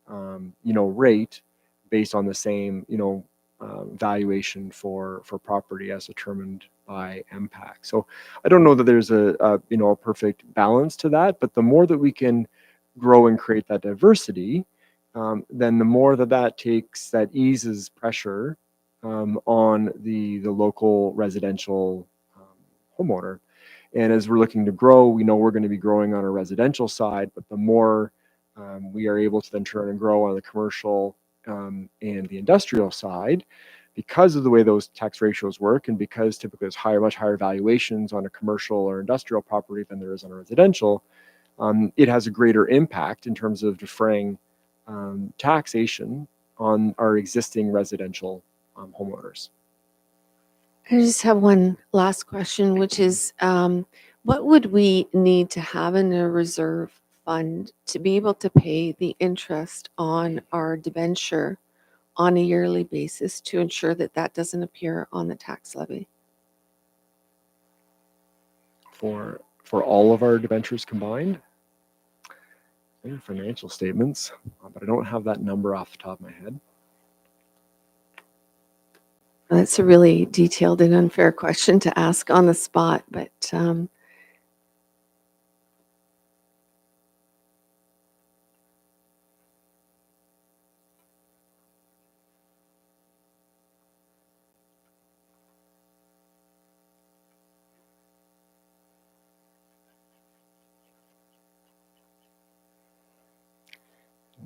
[SPEAKER 6] rate based on the same, valuation for property as determined by MPAC. So I don't know that there's a perfect balance to that, but the more that we can grow and create that diversity, then the more that eases pressure on the local residential homeowner. And as we're looking to grow, we know we're going to be growing on our residential side, but the more we are able to then turn and grow on the commercial and the industrial side, because of the way those tax ratios work, and because typically there's much higher valuations on a commercial or industrial property than there is on a residential, it has a greater impact in terms of defraying taxation on our existing residential homeowners.
[SPEAKER 1] I just have one last question, which is, what would we need to have in a reserve fund to be able to pay the interest on our debenture on a yearly basis to ensure that doesn't appear on the tax levy?
[SPEAKER 6] For all of our debentures combined, financial statements, but I don't have that number off the top of my head.
[SPEAKER 1] That's a really detailed and unfair question to ask on the spot, but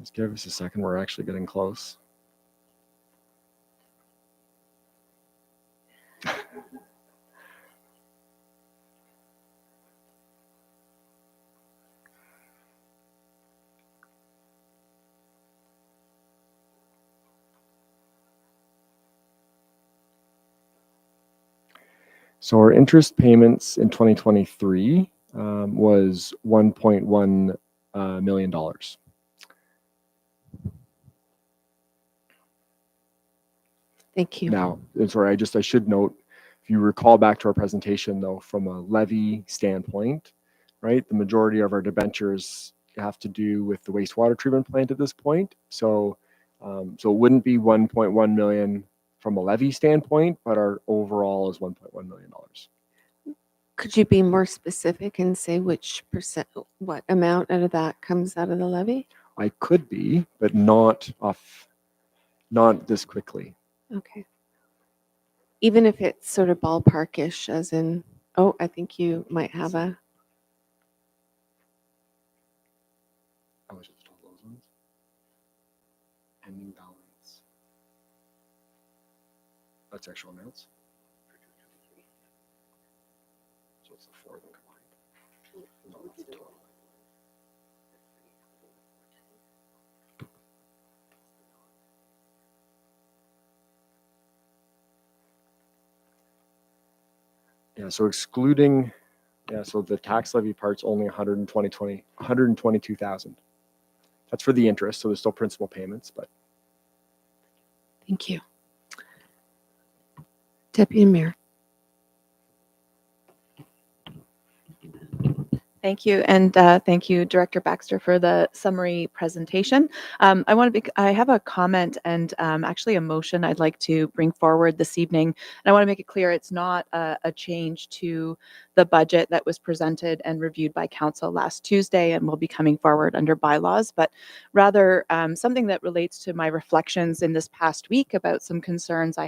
[SPEAKER 6] Just give us a second. We're actually getting close. So our interest payments in 2023 was $1.1 million.
[SPEAKER 1] Thank you.
[SPEAKER 6] Now, sorry, I should note, if you recall back to our presentation though, from a levy standpoint, right, the majority of our debentures have to do with the wastewater treatment plant at this point. So, so it wouldn't be 1.1 million from a levy standpoint, but our overall is $1.1 million.
[SPEAKER 1] Could you be more specific and say which percent, what amount out of that comes out of the levy?
[SPEAKER 6] I could be, but not this quickly.
[SPEAKER 1] Okay. Even if it's sort of ballparkish, as in, oh, I think you might have a,
[SPEAKER 6] How much is the total those ones? Ending balance. That's actual amounts. So it's the four of them combined. No, it's the total. Yeah, so excluding, yeah, so the tax levy part's only 122,000. That's for the interest, so there's still principal payments, but
[SPEAKER 1] thank you. Deputy Mayor.
[SPEAKER 5] Thank you, and thank you, Director Baxter, for the summary presentation. I have a comment and actually a motion I'd like to bring forward this evening. And I want to make it clear it's not a change to the budget that was presented and reviewed by Council last Tuesday and will be coming forward under bylaws, but rather something that relates to my reflections in this past week about some concerns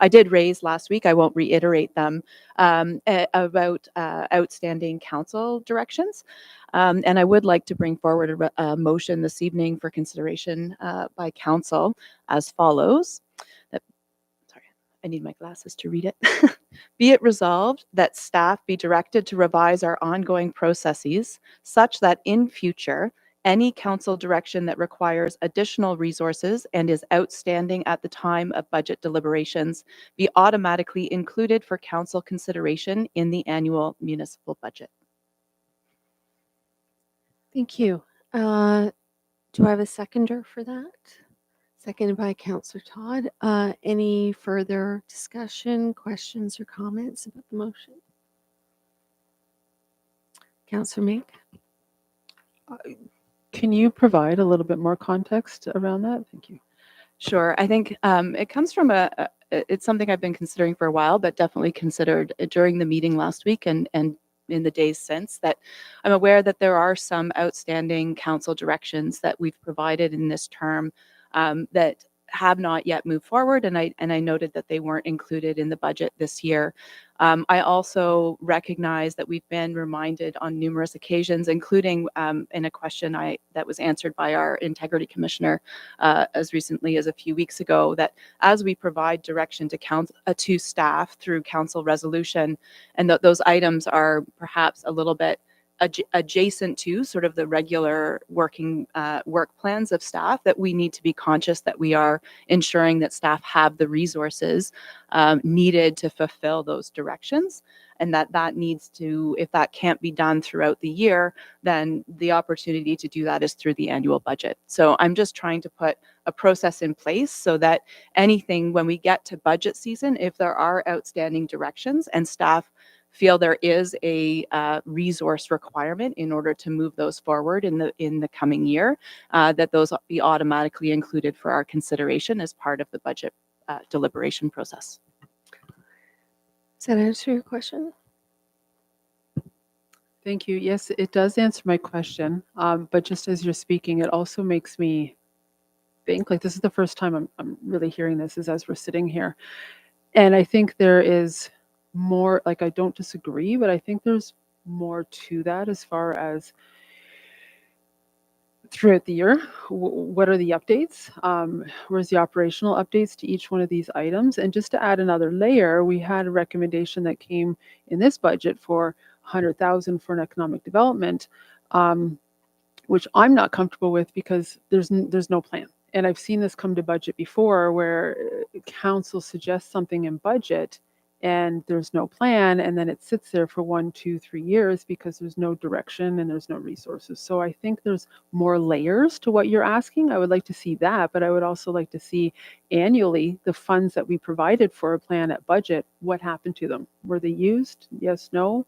[SPEAKER 5] I did raise last week. I won't reiterate them about outstanding council directions. And I would like to bring forward a motion this evening for consideration by council as follows. Sorry, I need my glasses to read it. Be it resolved that staff be directed to revise our ongoing processes such that in future, any council direction that requires additional resources and is outstanding at the time of budget deliberations be automatically included for council consideration in the annual municipal budget.
[SPEAKER 1] Thank you. Do I have a seconder for that? Seconded by Councillor Todd. Any further discussion, questions, or comments about the motion? Councillor Mink?
[SPEAKER 7] Can you provide a little bit more context around that? Thank you.
[SPEAKER 3] Sure. I think it comes from it's something I've been considering for a while, but definitely considered during the meeting last week and in the days since, that I'm aware that there are some outstanding council directions that we've provided in this term that have not yet moved forward, and I noted that they weren't included in the budget this year. I also recognize that we've been reminded on numerous occasions, including in a question that was answered by our Integrity Commissioner as recently as a few weeks ago, that as we provide direction to staff through council resolution, and those items are perhaps a little bit adjacent to sort of the regular working work plans of staff, that we need to be conscious that we are ensuring that staff have the resources needed to fulfill those directions, and that needs to, if that can't be done throughout the year, then the opportunity to do that is through the annual budget. So I'm just trying to put a process in place so that anything, when we get to budget season, if there are outstanding directions and staff feel there is a resource requirement in order to move those forward in the coming year, that those be automatically included for our consideration as part of the budget deliberation process.
[SPEAKER 1] Does that answer your question?
[SPEAKER 7] Thank you. Yes, it does answer my question. But just as you're speaking, it also makes me think, like, this is the first time I'm really hearing this, is as we're sitting here. And I think there is more, like, I don't disagree, but I think there's more to that as far as throughout the year, what are the updates? Where's the operational updates to each one of these items? And just to add another layer, we had a recommendation that came in this budget for 100,000 for an economic development, which I'm not comfortable with because there's no plan. And I've seen this come to budget before, where council suggests something in budget and there's no plan, and then it sits there for 1, 2, 3 years because there's no direction and there's no resources. So I think there's more layers to what you're asking. I would like to see that, but I would also like to see annually the funds that we provided for a plan at budget, what happened to them? Were they used? Yes, no?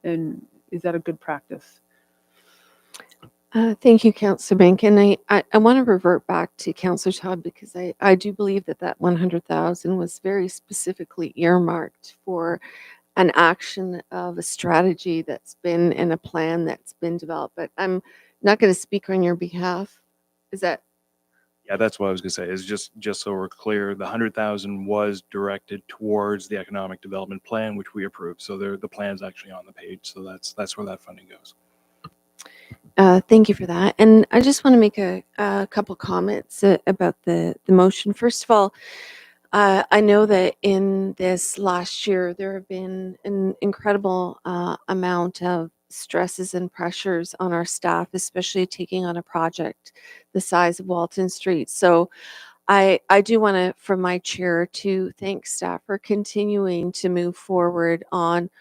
[SPEAKER 7] And is that a good practice?
[SPEAKER 1] Thank you, Councillor Mencken. I want to revert back to Councillor Todd because I do believe that 100,000 was very specifically earmarked for an action of a strategy that's been in a plan that's been developed. But I'm not going to speak on your behalf. Is that
[SPEAKER 4] Yeah, that's what I was gonna say, is just so we're clear, the 100,000 was directed towards the economic development plan, which we approved. So the plan's actually on the page. So that's where that funding goes.
[SPEAKER 1] Thank you for that. And I just want to make a couple comments about the motion. First of all, I know that in this last year, there have been an incredible amount of stresses and pressures on our staff, especially taking on a project the size of Walton Street. So I do want to, from my chair, to thank staff for continuing to move forward on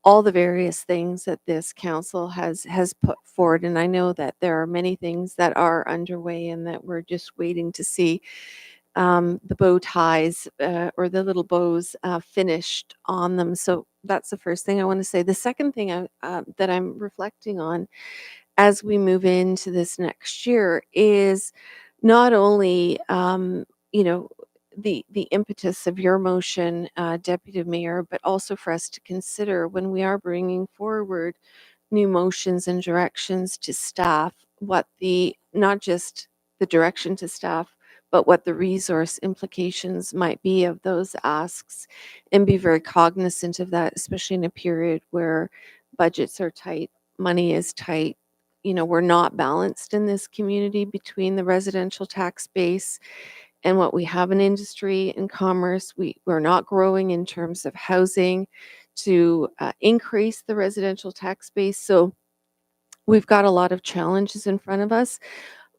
[SPEAKER 1] all the various things that this council has put forward. And I know that there are many things that are underway and that we're just waiting to see the bow ties or the little bows finished on them. So that's the first thing I want to say. The second thing that I'm reflecting on as we move into this next year is not only the impetus of your motion, Deputy Mayor, but also for us to consider when we are bringing forward new motions and directions to staff, what the not just the direction to staff, but what the resource implications might be of those asks, and be very cognizant of that, especially in a period where budgets are tight, money is tight. We're not balanced in this community between the residential tax base and what we have in industry and commerce. We're not growing in terms of housing to increase the residential tax base. So we've got a lot of challenges in front of us.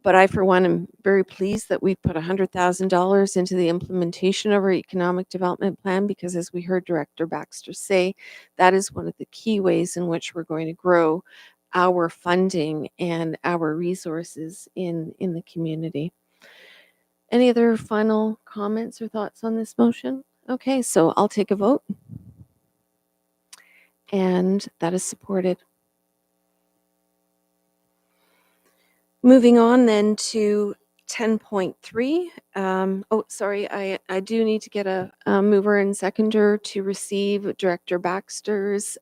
[SPEAKER 1] But I, for one, am very pleased that we put $100,000 into the implementation of our economic development plan because, as we heard Director Baxter say, that is one of the key ways in which we're going to grow our funding and our resources in the community. Any other final comments or thoughts on this motion? Okay, so I'll take a vote. And that is supported. Moving on then to 10.3. Sorry, I do need to get a mover and seconder to receive Director Baxter's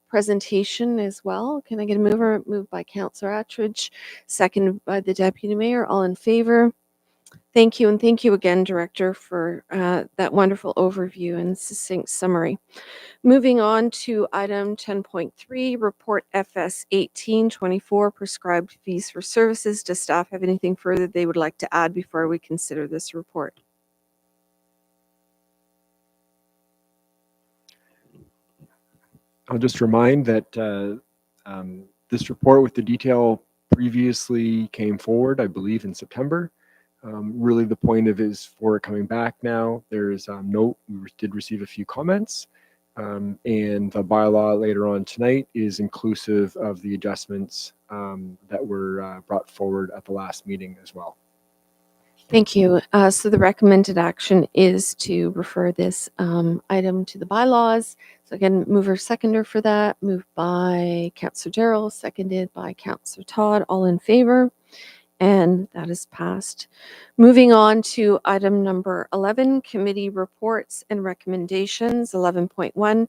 [SPEAKER 1] presentation as well. Can I get a mover? Moved by Councillor Attridge, seconded by the Deputy Mayor. All in favor? Thank you, and thank you again, Director, for that wonderful overview and succinct summary. Moving on to item 10.3, Report FS 1824, Prescribed Fees for Services. Does staff have anything further they would like to add before we consider this report?
[SPEAKER 6] I'll just remind that this report with the detail previously came forward, I believe, in September. Really, the point of it is for it coming back now. There's we did receive a few comments, and the bylaw later on tonight is inclusive of the adjustments that were brought forward at the last meeting as well.
[SPEAKER 1] Thank you. So the recommended action is to refer this item to the bylaws. So again, mover seconder for that, moved by Councillor Darrell, seconded by Councillor Todd. All in favor? And that is passed. Moving on to item number 11, committee reports and recommendations. 11.1,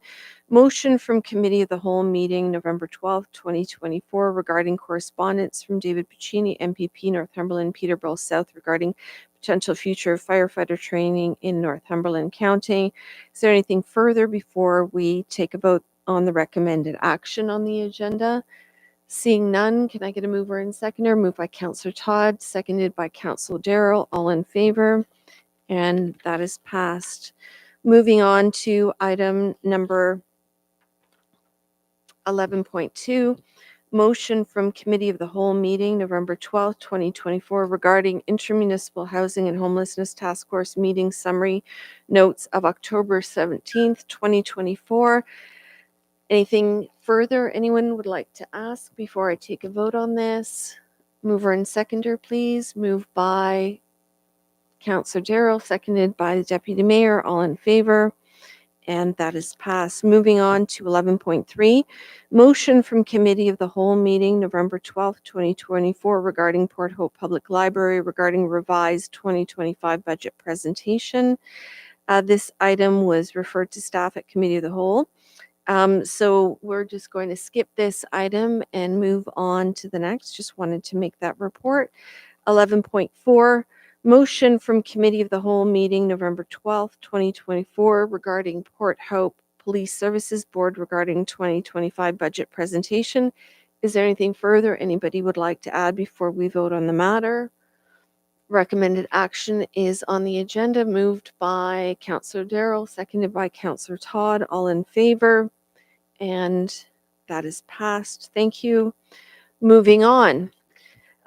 [SPEAKER 1] motion from Committee of the Whole meeting November 12th, 2024 regarding correspondence from David Puccini, MPP, Northumberland, Peterborough South regarding potential future firefighter training in Northumberland County. Is there anything further before we take a vote on the recommended action on the agenda? Seeing none, can I get a mover and seconder? Moved by Councillor Todd, seconded by Councillor Darrell. All in favor? And that is passed. Moving on to item number 11.2, motion from Committee of the Whole meeting, November 12th, 2024, regarding intermunicipal housing and homelessness task force meeting summary notes of October 17th, 2024. Anything further anyone would like to ask before I take a vote on this? Mover and seconder, please. Moved by Councillor Darrell, seconded by the Deputy Mayor. All in favor? And that is passed. Moving on to 11.3, motion from Committee of the Whole meeting, November 12th, 2024, regarding Port Hope Public Library, regarding revised 2025 budget presentation. This item was referred to staff at Committee of the Whole. So we're just going to skip this item and move on to the next. Just wanted to make that report. 11.4, motion from Committee of the Whole meeting, November 12th, 2024, regarding Port Hope Police Services Board regarding 2025 budget presentation. Is there anything further anybody would like to add before we vote on the matter? Recommended action is on the agenda, moved by Councillor Darrell, seconded by Councillor Todd. All in favor? And that is passed. Thank you. Moving on.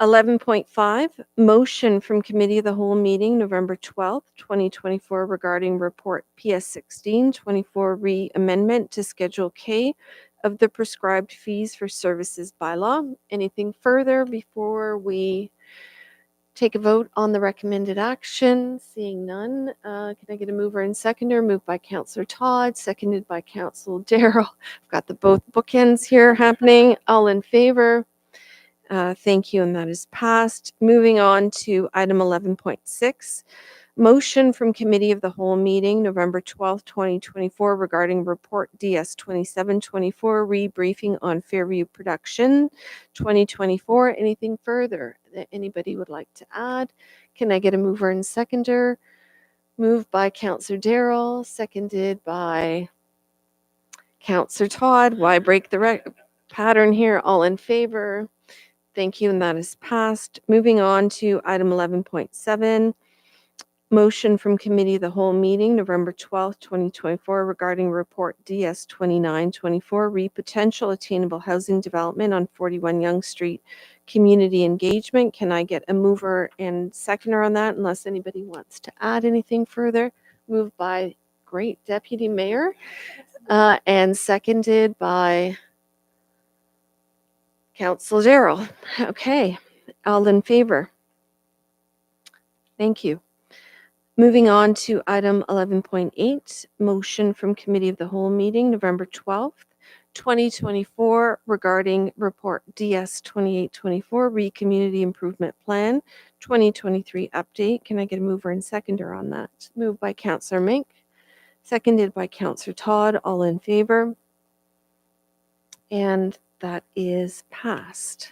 [SPEAKER 1] 11.5, motion from Committee of the Whole meeting, November 12th, 2024, regarding report PS 1624 re-amendment to Schedule K of the prescribed fees for services bylaw. Anything further before we take a vote on the recommended action? Seeing none, can I get a mover and seconder? Moved by Councillor Todd, seconded by Councillor Darrell. I've got the both bookends here happening. All in favor? Thank you, and that is passed. Moving on to item 11.6, motion from Committee of the Whole meeting, November 12th, 2024, regarding report DS 2724, rebriefing on Fairview production 2024. Anything further that anybody would like to add? Can I get a mover and seconder? Moved by Councillor Darrell, seconded by Councillor Todd. Why break the pattern here? All in favor? Thank you, and that is passed. Moving on to item 11.7, motion from Committee of the Whole meeting, November 12th, 2024, regarding report DS 2924, potential attainable housing development on 41 Yonge Street, community engagement. Can I get a mover and seconder on that, unless anybody wants to add anything further? Moved by great Deputy Mayor and seconded by Councillor Darrell. Okay, all in favor? Thank you. Moving on to item 11.8, motion from Committee of the Whole meeting, November 12th, 2024, regarding report DS 2824, Community Improvement Plan 2023 update. Can I get a mover and seconder on that? Moved by Councillor Mink, seconded by Councillor Todd. All in favor? And that is passed.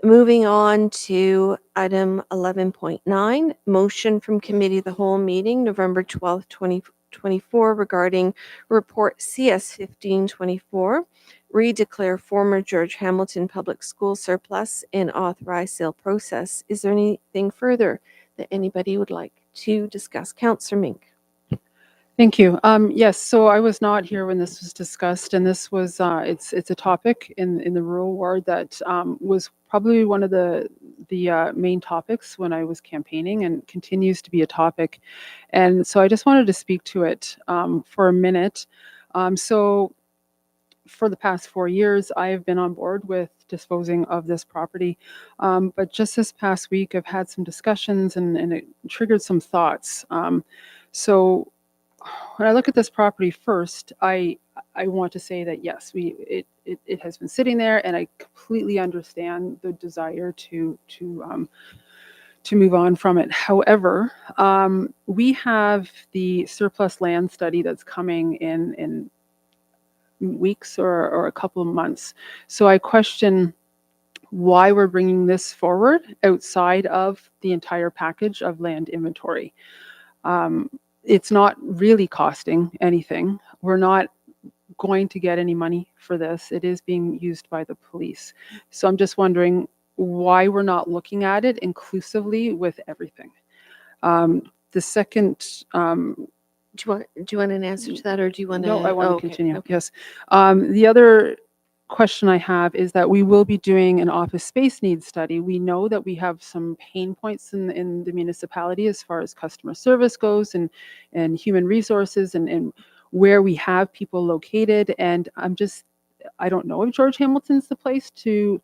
[SPEAKER 1] Moving on to item 11.9, motion from Committee of the Whole meeting, November 12th, 2024, regarding report CS 1524, redeclare former George Hamilton Public School surplus and authorize sale process. Is there anything further that anybody would like to discuss? Councillor Mink.
[SPEAKER 7] Thank you. Yes, so I was not here when this was discussed, and this was it's a topic in the rural ward that was probably one of the main topics when I was campaigning, and continues to be a topic. And so I just wanted to speak to it for a minute. So for the past 4 years, I have been on board with disposing of this property, but just this past week, I've had some discussions, and it triggered some thoughts. So when I look at this property first, I want to say that yes, it has been sitting there, and I completely understand the desire to move on from it. However, we have the surplus land study that's coming in weeks or a couple of months. So I question why we're bringing this forward outside of the entire package of land inventory. It's not really costing anything. We're not going to get any money for this. It is being used by the police. So I'm just wondering why we're not looking at it inclusively with everything. The second,
[SPEAKER 1] Do you want an answer to that, or do you want to?
[SPEAKER 7] no, I want
[SPEAKER 1] oh,
[SPEAKER 7] to
[SPEAKER 1] okay,
[SPEAKER 7] continue.
[SPEAKER 1] okay.
[SPEAKER 7] Yes. The other question I have is that we will be doing an office space needs study. We know that we have some pain points in the municipality as far as customer service goes and human resources and where we have people located. And I don't know if George Hamilton's the place to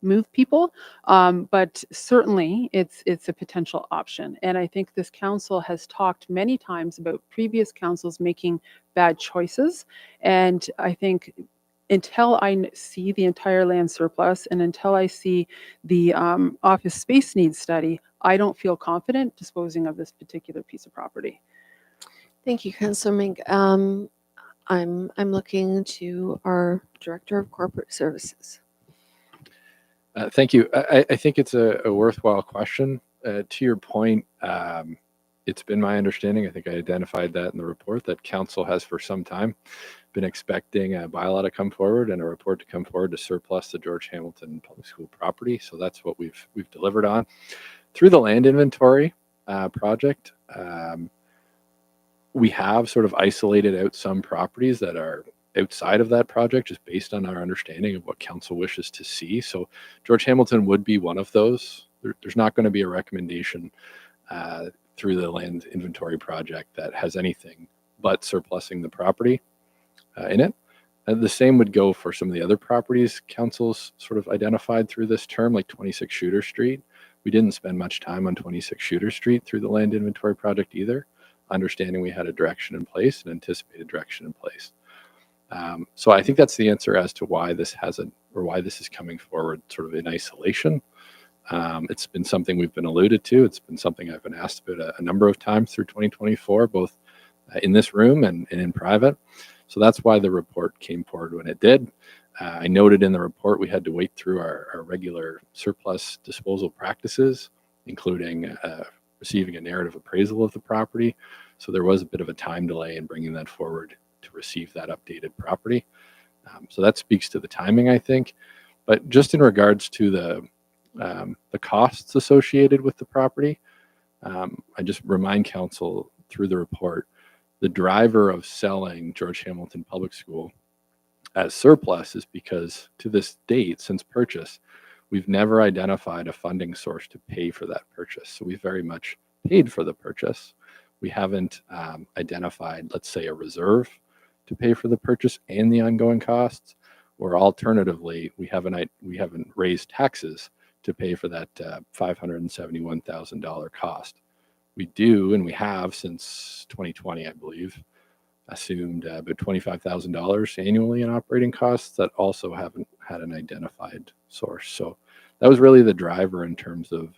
[SPEAKER 7] move people, but certainly it's a potential option. And I think this council has talked many times about previous councils making bad choices. And I think until I see the entire land surplus and until I see the office space needs study, I don't feel confident disposing of this particular piece of property.
[SPEAKER 1] Thank you, Councillor Mink. I'm looking to our Director of Corporate Services.
[SPEAKER 8] Thank you. I think it's a worthwhile question. To your point, it's been my understanding, I think I identified that in the report, that council has for some time been expecting a bylaw to come forward and a report to come forward to surplus the George Hamilton Public School property. So that's what we've delivered on. Through the land inventory project, we have sort of isolated out some properties that are outside of that project, just based on our understanding of what council wishes to see. So George Hamilton would be one of those. There's not going to be a recommendation through the land inventory project that has anything but surplusing the property in it. And the same would go for some of the other properties council's sort of identified through this term, like 26 Shooter Street. We didn't spend much time on 26 Shooter Street through the land inventory project either, understanding we had a direction in place, an anticipated direction in place. So I think that's the answer as to why this hasn't, or why this is coming forward sort of in isolation. It's been something we've been alluded to. It's been something I've been asked about a number of times through 2024, both in this room and in private. So that's why the report came forward when it did. I noted in the report we had to wait through our regular surplus disposal practices, including receiving a narrative appraisal of the property. So there was a bit of a time delay in bringing that forward to receive that updated property. So that speaks to the timing, I think. But just in regards to the costs associated with the property, I just remind council through the report, the driver of selling George Hamilton Public School as surplus is because to this date, since purchase, we've never identified a funding source to pay for that purchase. So we very much paid for the purchase. We haven't identified, let's say, a reserve to pay for the purchase and the ongoing costs, or alternatively, we haven't raised taxes to pay for that $571,000 cost. We do, and we have since 2020, I believe, assumed about $25,000 annually in operating costs that also haven't had an identified source. So that was really the driver in terms of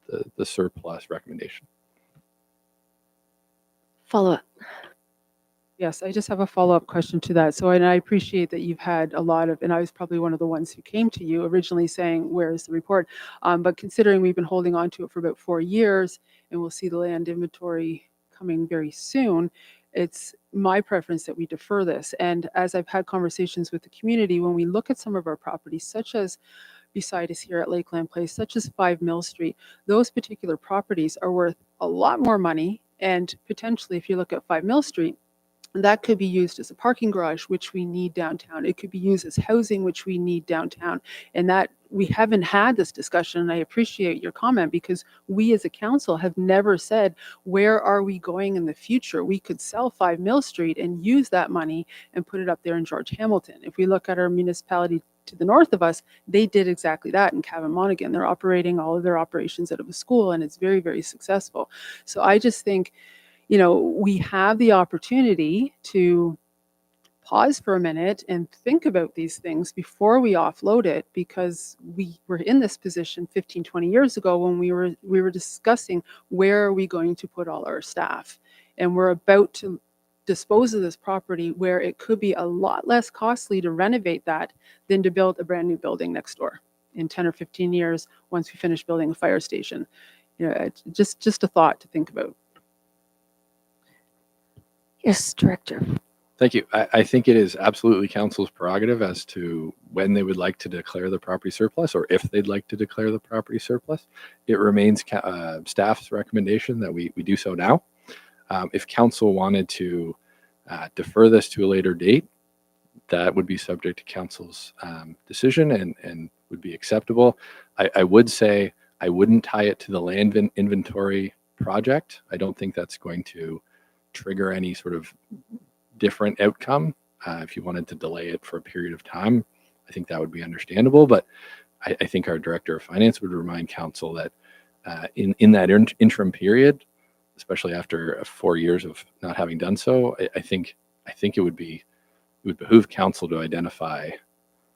[SPEAKER 8] the surplus recommendation.
[SPEAKER 1] Follow up.
[SPEAKER 7] Yes, I just have a follow-up question to that. So, and I appreciate that you've had a lot of, and I was probably one of the ones who came to you originally saying, where is the report? But considering we've been holding on to it for about 4 years and we'll see the land inventory coming very soon, it's my preference that we defer this. And as I've had conversations with the community, when we look at some of our properties, such as beside us here at Lakeland Place, such as 5 Mill Street, those particular properties are worth a lot more money. And potentially, if you look at 5 Mill Street, that could be used as a parking garage, which we need downtown. It could be used as housing, which we need downtown. And that we haven't had this discussion. And I appreciate your comment because we as a council have never said, where are we going in the future? We could sell 5 Mill Street and use that money and put it up there in George Hamilton. If we look at our municipality to the north of us, they did exactly that in Cavan Monaghan. They're operating all of their operations out of a school and it's very, very successful. So I just think, you know, we have the opportunity to pause for a minute and think about these things before we offload it, because we were in this position 15, 20 years ago when we were discussing where are we going to put all our staff. And we're about to dispose of this property where it could be a lot less costly to renovate that than to build a brand new building next door in 10 or 15 years once we finish building a fire station. You know, just a thought to think about.
[SPEAKER 1] Yes, Director.
[SPEAKER 8] Thank you. I think it is absolutely council's prerogative as to when they would like to declare the property surplus, or if they'd like to declare the property surplus. It remains staff's recommendation that we do so now. If council wanted to defer this to a later date, that would be subject to council's decision and would be acceptable. I would say I wouldn't tie it to the land inventory project. I don't think that's going to trigger any sort of different outcome. If you wanted to delay it for a period of time, I think that would be understandable. But I think our director of finance would remind council that in that interim period, especially after 4 years of not having done so, I think it would behoove council to identify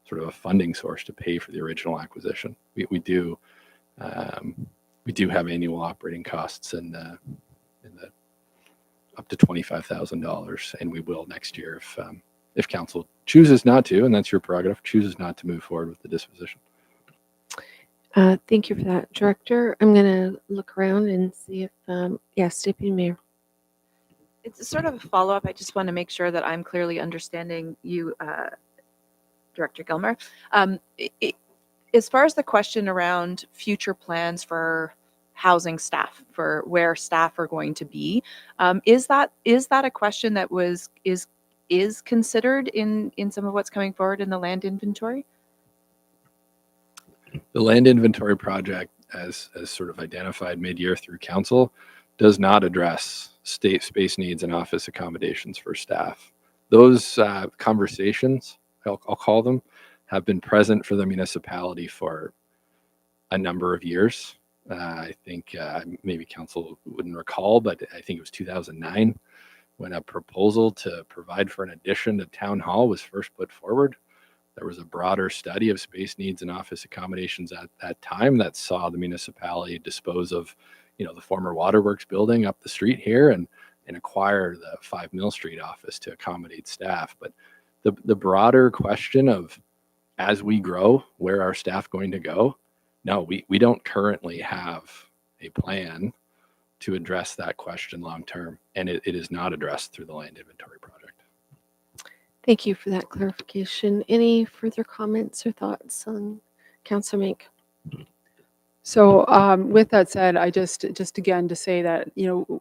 [SPEAKER 8] sort of a funding source to pay for the original acquisition. We do have annual operating costs in the up to $25,000, and we will next year if council chooses not to, and that's your prerogative, chooses not to move forward with the disposition.
[SPEAKER 1] Thank you for that, Director. I'm going to look around and see if, yes, Deputy Mayor.
[SPEAKER 5] It's sort of a follow-up. I just want to make sure that I'm clearly understanding you, Director Gilmer. As far as the question around future plans for housing staff, for where staff are going to be, is that a question that is considered in some of what's coming forward in the land inventory?
[SPEAKER 8] The land inventory project, as sort of identified mid-year through council, does not address state space needs and office accommodations for staff. Those conversations, I'll call them, have been present for the municipality for a number of years. I think maybe council wouldn't recall, but I think it was 2009 when a proposal to provide for an addition to town hall was first put forward. There was a broader study of space needs and office accommodations at that time that saw the municipality dispose of, the former Waterworks building up the street here and acquire the 5 Mill Street office to accommodate staff. But the broader question of, as we grow, where are staff going to go? No, we don't currently have a plan to address that question long term, and it is not addressed through the land inventory project.
[SPEAKER 1] Thank you for that clarification. Any further comments or thoughts on Councillor Mink?
[SPEAKER 7] So with that said, I just again to say that,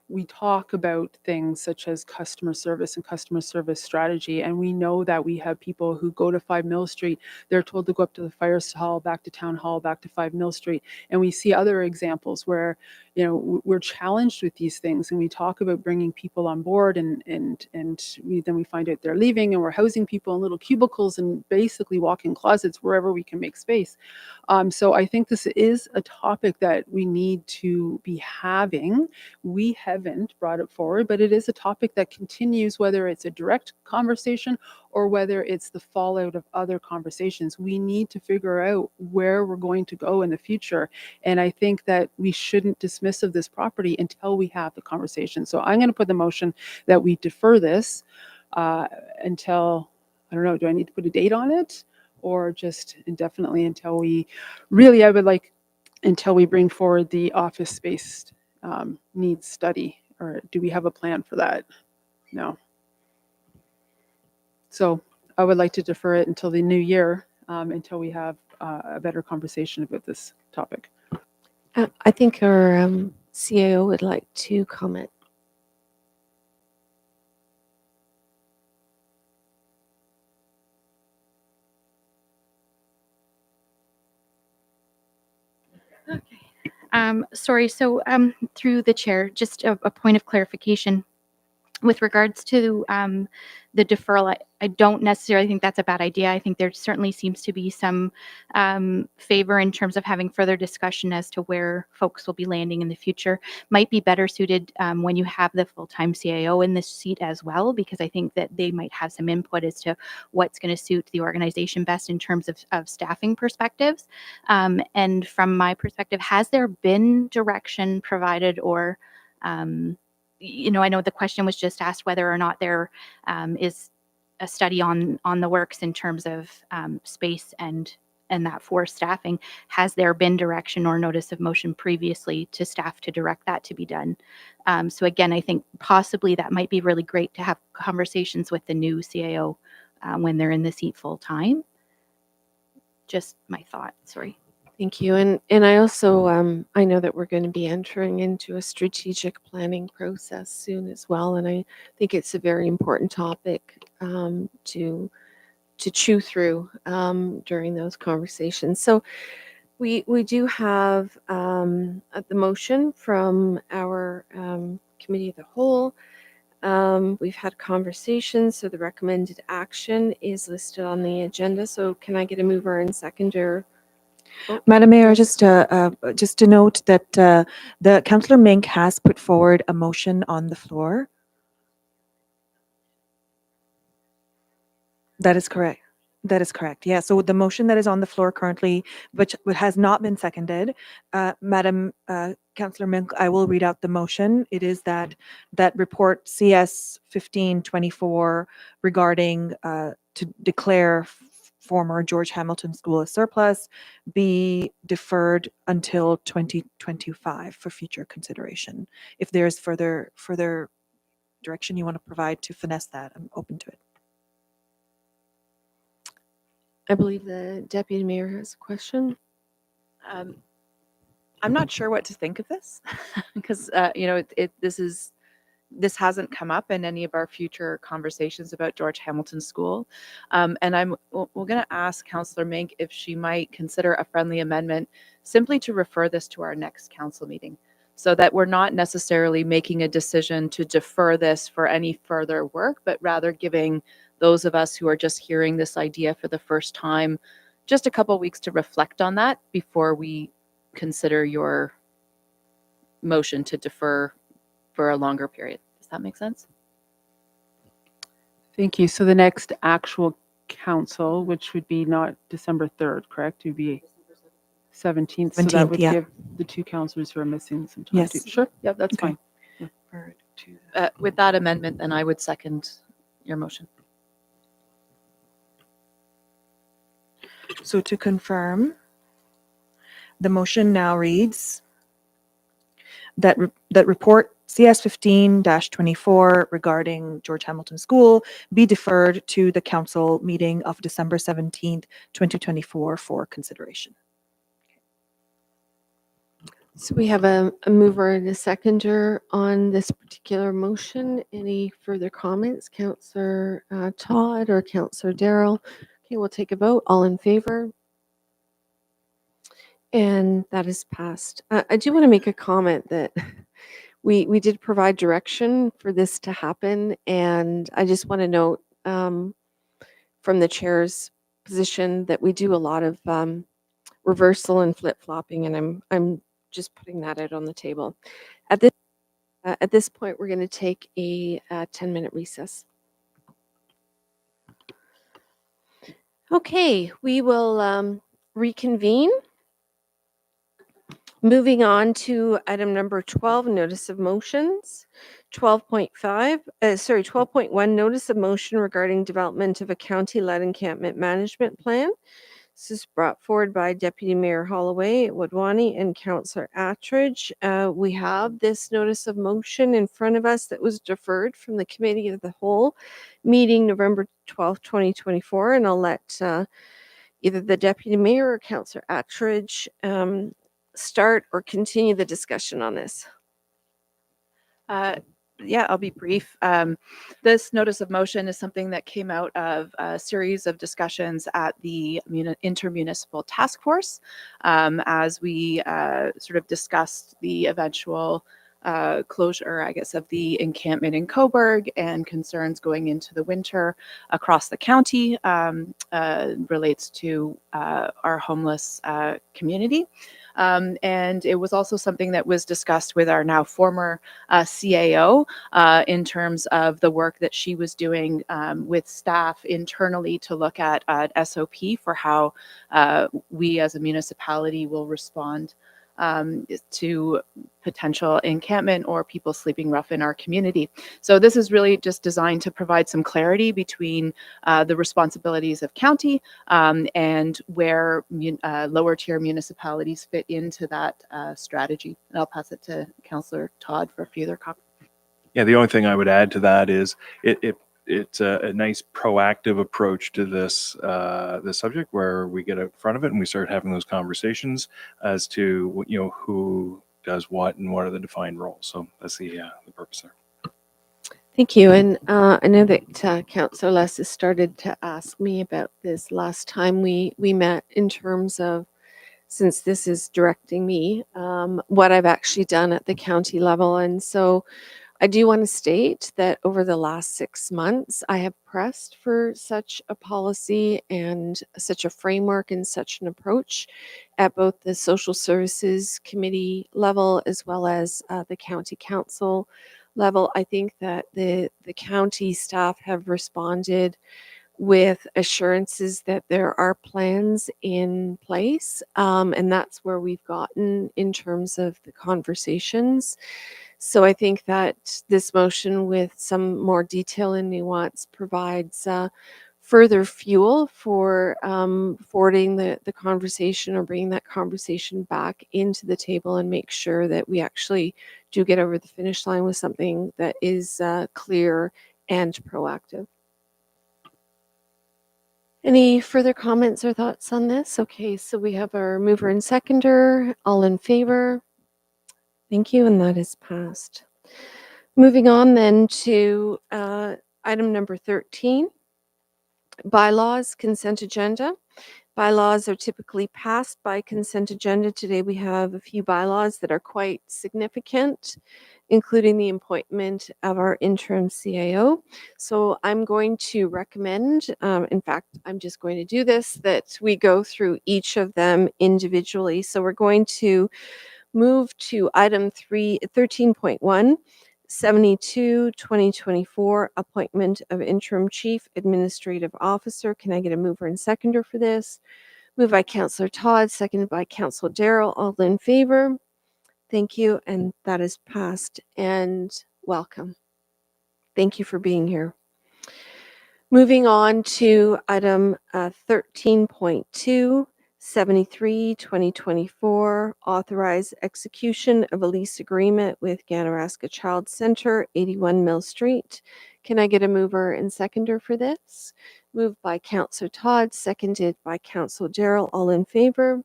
[SPEAKER 7] we talk about things such as customer service and customer service strategy, and we know that we have people who go to 5 Mill Street, they're told to go up to the fire hall, back to town hall, back to 5 Mill Street. And we see other examples where, we're challenged with these things, and we talk about bringing people on board and then we find out they're leaving, and we're housing people in little cubicles and basically walk-in closets wherever we can make space. So I think this is a topic that we need to be having. We haven't brought it forward, but it is a topic that continues, whether it's a direct conversation or whether it's the fallout of other conversations. We need to figure out where we're going to go in the future. And I think that we shouldn't dismiss of this property until we have the conversation. So I'm going to put the motion that we defer this until, I don't know, do I need to put a date on it? Or just indefinitely until we until we bring forward the office space needs study, or do we have a plan for that? No. So I would like to defer it until the new year, until we have a better conversation about this topic.
[SPEAKER 1] I think our CAO would like to comment.
[SPEAKER 9] Sorry, so through the chair, just a point of clarification. With regards to the deferral, I don't necessarily think that's a bad idea. I think there certainly seems to be some favor in terms of having further discussion as to where folks will be landing in the future. Might be better suited when you have the full-time CAO in this seat as well, because I think that they might have some input as to what's going to suit the organization best in terms of staffing perspectives. And from my perspective, has there been direction provided or I know the question was just asked whether or not there is a study on the works in terms of space and that for staffing. Has there been direction or notice of motion previously to staff to direct that to be done? So again, I think possibly that might be really great to have conversations with the new CAO when they're in the seat full time. Just my thought, sorry.
[SPEAKER 1] Thank you. And I also, I know that we're going to be entering into a strategic planning process soon as well. And I think it's a very important topic to chew through during those conversations. So we do have the motion from our committee of the whole. We've had conversations, so the recommended action is listed on the agenda. So can I get a mover and seconder? Oh,
[SPEAKER 5] Madam Mayor,
[SPEAKER 1] yes.
[SPEAKER 5] just to note that the Councillor Mink has put forward a motion on the floor. That is correct. That is correct. Yeah. So the motion that is on the floor currently, which has not been seconded, Madam Councillor Mink, I will read out the motion. It is that report CS 1524 regarding to declare former George Hamilton School a surplus be deferred until 2025 for future consideration. If there's further direction you want to provide to finesse that, I'm open to it.
[SPEAKER 1] I believe the deputy mayor has a question.
[SPEAKER 3] I'm not sure what to think of this because this hasn't come up in any of our future conversations about George Hamilton School, and we're going to ask Councillor Mink if she might consider a friendly amendment simply to refer this to our next council meeting, so that we're not necessarily making a decision to defer this for any further work, but rather giving those of us who are just hearing this idea for the first time just a couple weeks to reflect on that before we consider your motion to defer for a longer period. Does that make sense?
[SPEAKER 7] Thank you. So the next actual council, which would be not December 3rd, correct? It would be 17th. So that
[SPEAKER 5] 17th,
[SPEAKER 7] would
[SPEAKER 5] yeah.
[SPEAKER 7] give the two councillors who are missing some time.
[SPEAKER 5] Yes.
[SPEAKER 7] Sure. Yeah, that's
[SPEAKER 5] Okay.
[SPEAKER 7] fine.
[SPEAKER 3] With that amendment, then I would second your motion.
[SPEAKER 5] So to confirm, the motion now reads that report CS 15-24 regarding George Hamilton School be deferred to the council meeting of December 17th, 2024 for consideration.
[SPEAKER 1] So we have a mover and a seconder on this particular motion. Any further comments, Councillor Todd or Councillor Darrell? Okay, we'll take a vote. All in favor? And that is passed. I do want to make a comment that we did provide direction for this to happen, and I just want to note from the chair's position that we do a lot of reversal and flip-flopping, and I'm just putting that out on the table. At this point, we're going to take a 10-minute recess. Okay, we will reconvene. Moving on to item number 12, notice of motions. 12.1, notice of motion regarding development of a county-led encampment management plan. This is brought forward by Deputy Mayor Holloway, Wadhwani, and Councillor Attridge. We have this notice of motion in front of us that was deferred from the Committee of the Whole meeting November 12th, 2024, and I'll let either the Deputy Mayor or Councillor Attridge start or continue the discussion on this.
[SPEAKER 3] Yeah, I'll be brief. This notice of motion is something that came out of a series of discussions at the intermunicipal task force as we sort of discussed the eventual closure, I guess, of the encampment in Cobourg and concerns going into the winter across the county relates to our homeless community. And it was also something that was discussed with our now former CAO in terms of the work that she was doing with staff internally to look at SOP for how we as a municipality will respond to potential encampment or people sleeping rough in our community. So this is really just designed to provide some clarity between the responsibilities of county and where lower tier municipalities fit into that strategy. And I'll pass it to Councillor Todd for a further comment.
[SPEAKER 4] Yeah, the only thing I would add to that is it's a nice proactive approach to this this subject where we get in front of it and we start having those conversations as to who does what and what are the defined roles. So that's the purpose there.
[SPEAKER 1] Thank you. And I know that Councillor Less has started to ask me about this last time we met in terms of, since this is directing me, what I've actually done at the county level. And so I do want to state that over the last 6 months, I have pressed for such a policy and such a framework and such an approach at both the Social Services Committee level as well as the County Council level. I think that the county staff have responded with assurances that there are plans in place. And that's where we've gotten in terms of the conversations. So I think that this motion with some more detail and nuance provides further fuel for forwarding the conversation or bringing that conversation back into the table and make sure that we actually do get over the finish line with something that is clear and proactive. Any further comments or thoughts on this? Okay, so we have our mover and seconder. All in favor? Thank you, and that is passed. Moving on then to item number 13, bylaws, consent agenda. Bylaws are typically passed by consent agenda. Today we have a few bylaws that are quite significant, including the appointment of our interim CAO. So I'm going to recommend, in fact, I'm just going to do this, that we go through each of them individually. So we're going to move to item 13.1, 72, 2024, appointment of interim chief administrative officer. Can I get a mover and seconder for this? Moved by Councillor Todd, seconded by Councillor Darrell. All in favor? Thank you, and that is passed. And welcome. Thank you for being here. Moving on to item 13.2, 73, 2024, authorize execution of a lease agreement with Ganaraska Child Center, 81 Mill Street. Can I get a mover and seconder for this? Moved by Councillor Todd, seconded by Councillor Darrell. All in favor?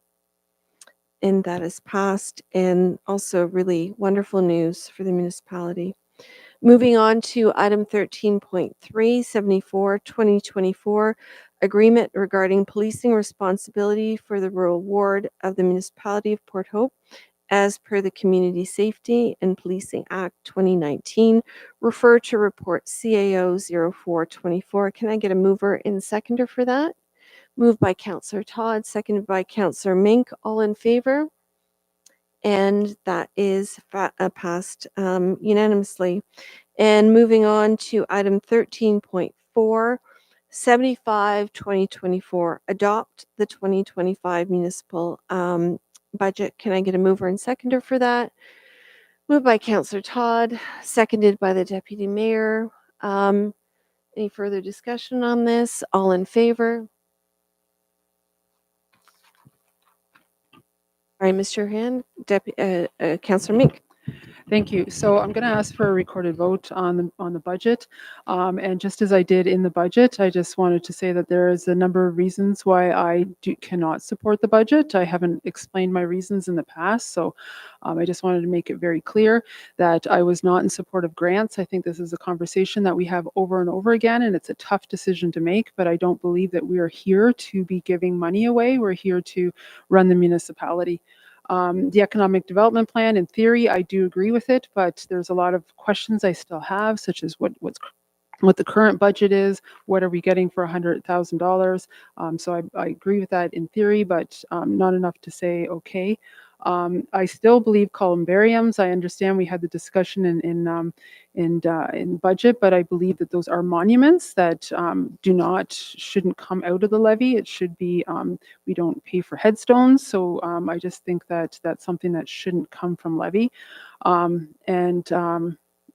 [SPEAKER 1] And that is passed, and also really wonderful news for the municipality. Moving on to item 13.3, 74, 2024, agreement regarding policing responsibility for the rural ward of the municipality of Port Hope as per the Community Safety and Policing Act 2019. Refer to report CAO 0424. Can I get a mover and seconder for that? Moved by Councillor Todd, seconded by Councillor Mink. All in favor? And that is passed unanimously. And moving on to item 13.4, 75, 2024, adopt the 2025 municipal budget. Can I get a mover and seconder for that? Moved by Councillor Todd, seconded by the Deputy Mayor. Any further discussion on this? All in favor? All right, Mr. Hand, Councillor Mink.
[SPEAKER 7] Thank you. So I'm going to ask for a recorded vote on the budget. And just as I did in the budget, I just wanted to say that there is a number of reasons why I cannot support the budget. I haven't explained my reasons in the past. So I just wanted to make it very clear that I was not in support of grants. I think this is a conversation that we have over and over again, and it's a tough decision to make, but I don't believe that we are here to be giving money away. We're here to run the municipality. The economic development plan, in theory, I do agree with it, but there's a lot of questions I still have, such as what the current budget is, what are we getting for $100,000? So I agree with that in theory, but not enough to say okay. I still believe columbariums. I understand we had the discussion in budget, but I believe that those are monuments that shouldn't come out of the levy. It should be, we don't pay for headstones. So I just think that that's something that shouldn't come from levy.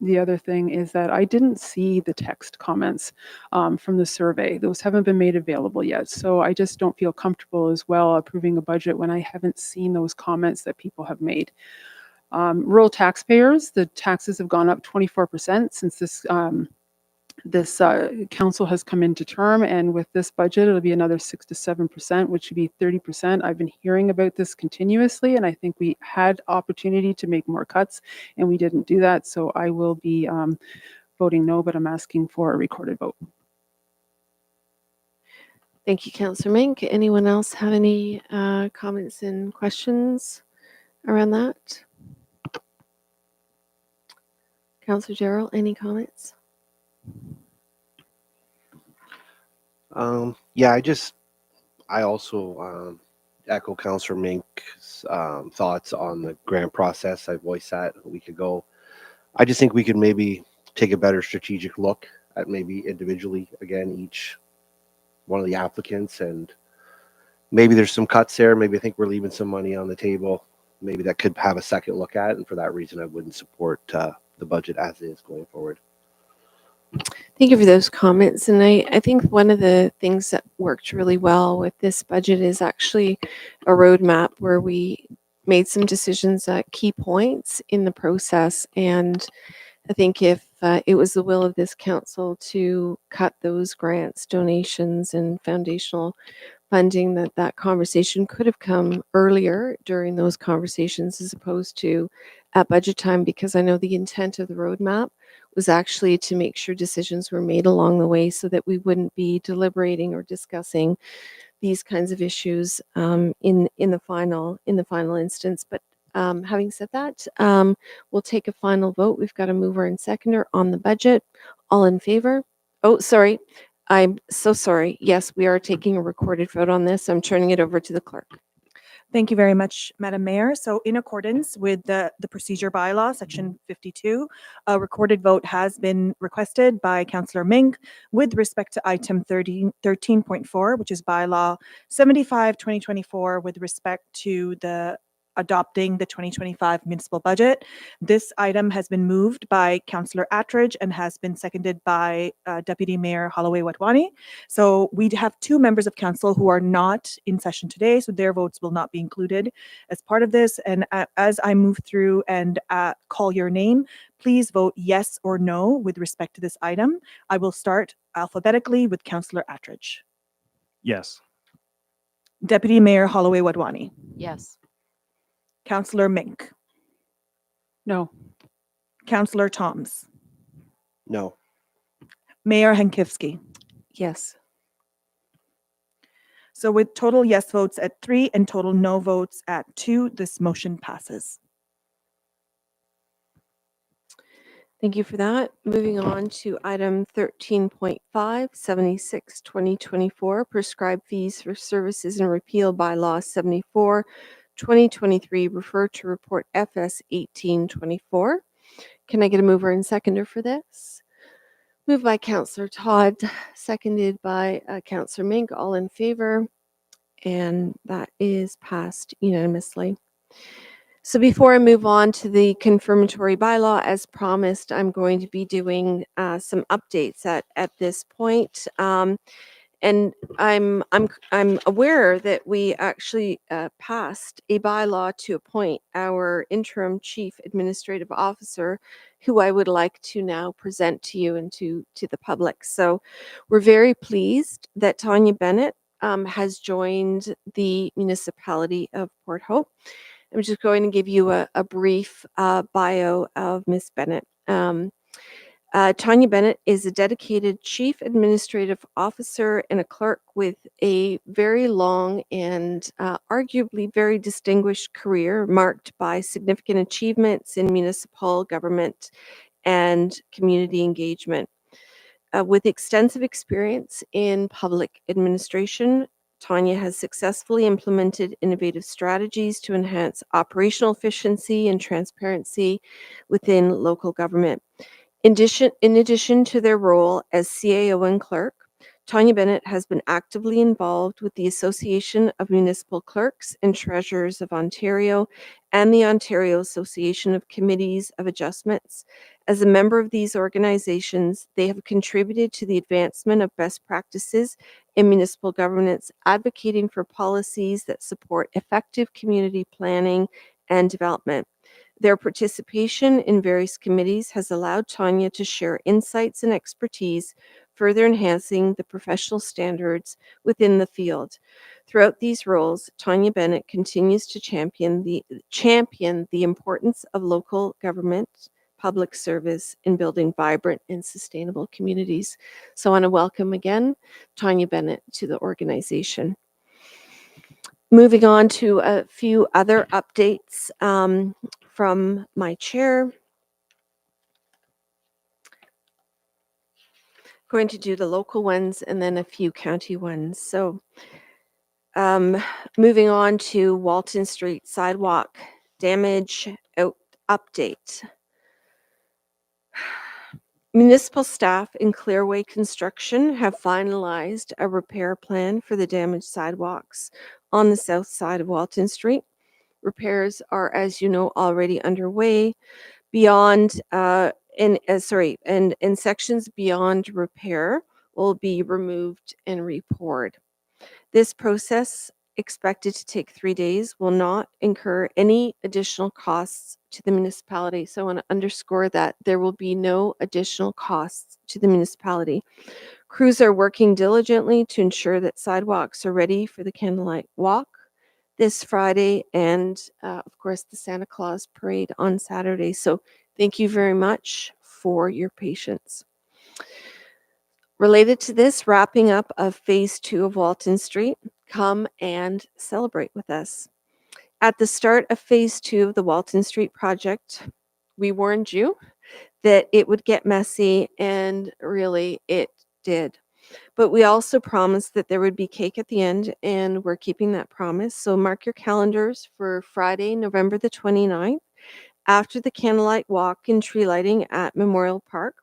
[SPEAKER 7] The other thing is that I didn't see the text comments from the survey. Those haven't been made available yet. So I just don't feel comfortable as well approving a budget when I haven't seen those comments that people have made. Rural taxpayers, the taxes have gone up 24% since this council has come into term, and with this budget it'll be another 6 to 7%, which would be 30%. I've been hearing about this continuously, and I think we had opportunity to make more cuts and we didn't do that. So I will be voting no, but I'm asking for a recorded vote.
[SPEAKER 1] Thank you, Councillor Mink. Anyone else have any comments and questions around that? Councillor Gerald, any comments?
[SPEAKER 10] Yeah, I also echo Councillor Mink's thoughts on the grant process. I voiced that a week ago. I just think we could maybe take a better strategic look at maybe individually, again, each one of the applicants, and maybe there's some cuts there. Maybe I think we're leaving some money on the table. Maybe that could have a second look at, and for that reason, I wouldn't support the budget as is going forward.
[SPEAKER 1] Thank you for those comments. And I think one of the things that worked really well with this budget is actually a roadmap where we made some decisions at key points in the process. And I think if it was the will of this council to cut those grants, donations, and foundational funding, that conversation could have come earlier during those conversations as opposed to at budget time, because I know the intent of the roadmap was actually to make sure decisions were made along the way so that we wouldn't be deliberating or discussing these kinds of issues in the final instance. But having said that, we'll take a final vote. We've got a mover and seconder on the budget. All in favor? Oh, sorry. I'm so sorry. Yes, we are taking a recorded vote on this. I'm turning it over to the clerk.
[SPEAKER 5] Thank you very much, Madam Mayor. So in accordance with the procedure bylaw, section 52, a recorded vote has been requested by Councillor Mink with respect to item 13.4, which is bylaw 75/2024 with respect to the adopting the 2025 municipal budget. This item has been moved by Councillor Attridge and has been seconded by Deputy Mayor Holloway Wadhwani. So we have two members of council who are not in session today, so their votes will not be included as part of this. And as I move through and call your name, please vote yes or no with respect to this item. I will start alphabetically with Councillor Attridge.
[SPEAKER 4] Yes.
[SPEAKER 5] Deputy Mayor Holloway Wadhwani.
[SPEAKER 11] Yes.
[SPEAKER 5] Councillor Mink.
[SPEAKER 7] No.
[SPEAKER 5] Councillor Toms.
[SPEAKER 10] No.
[SPEAKER 5] Mayor Hankivsky.
[SPEAKER 1] Yes.
[SPEAKER 5] So with total yes votes at 3 and total no votes at 2, this motion passes.
[SPEAKER 1] Thank you for that. Moving on to item 13.5, 76/2024, prescribed fees for services and repeal bylaw 74/2023, refer to report FS 1824. Can I get a mover and seconder for this? Moved by Councillor Todd, seconded by Councillor Mink. All in favor? And that is passed unanimously. So before I move on to the confirmatory bylaw, as promised, I'm going to be doing some updates at this point. And I'm aware that we actually passed a bylaw to appoint our interim chief administrative officer, who I would like to now present to you and to the public. So we're very pleased that Tanya Bennett has joined the municipality of Port Hope. I'm just going to give you a brief bio of Ms. Bennett. Tanya Bennett is a dedicated chief administrative officer and a clerk with a very long and arguably very distinguished career marked by significant achievements in municipal government and community engagement. With extensive experience in public administration, Tanya has successfully implemented innovative strategies to enhance operational efficiency and transparency within local government. In addition to their role as CAO and clerk, Tanya Bennett has been actively involved with the Association of Municipal Clerks and Treasurers of Ontario and the Ontario Association of Committees of Adjustments. As a member of these organizations, they have contributed to the advancement of best practices in municipal governance, advocating for policies that support effective community planning and development. Their participation in various committees has allowed Tanya to share insights and expertise, further enhancing the professional standards within the field. Throughout these roles, Tanya Bennett continues to champion the importance of local government, public service in building vibrant and sustainable communities. So I want to welcome again Tanya Bennett to the organization. Moving on to a few other updates from my chair. Going to do the local ones and then a few county ones. So moving on to Walton Street sidewalk damage update. Municipal staff in Clearway Construction have finalized a repair plan for the damaged sidewalks on the south side of Walton Street. Repairs are, as you know, already underway. Beyond and sections beyond repair will be removed and repoured. This process, expected to take 3 days, will not incur any additional costs to the municipality. So I want to underscore that there will be no additional costs to the municipality. Crews are working diligently to ensure that sidewalks are ready for the candlelight walk this Friday and, of course, the Santa Claus parade on Saturday. So thank you very much for your patience. Related to this, wrapping up of phase 2 of Walton Street, come and celebrate with us. At the start of phase 2 of the Walton Street project, we warned you that it would get messy, and really it did. But we also promised that there would be cake at the end, and we're keeping that promise. So mark your calendars for Friday, November the 29th, after the candlelight walk and tree lighting at Memorial Park.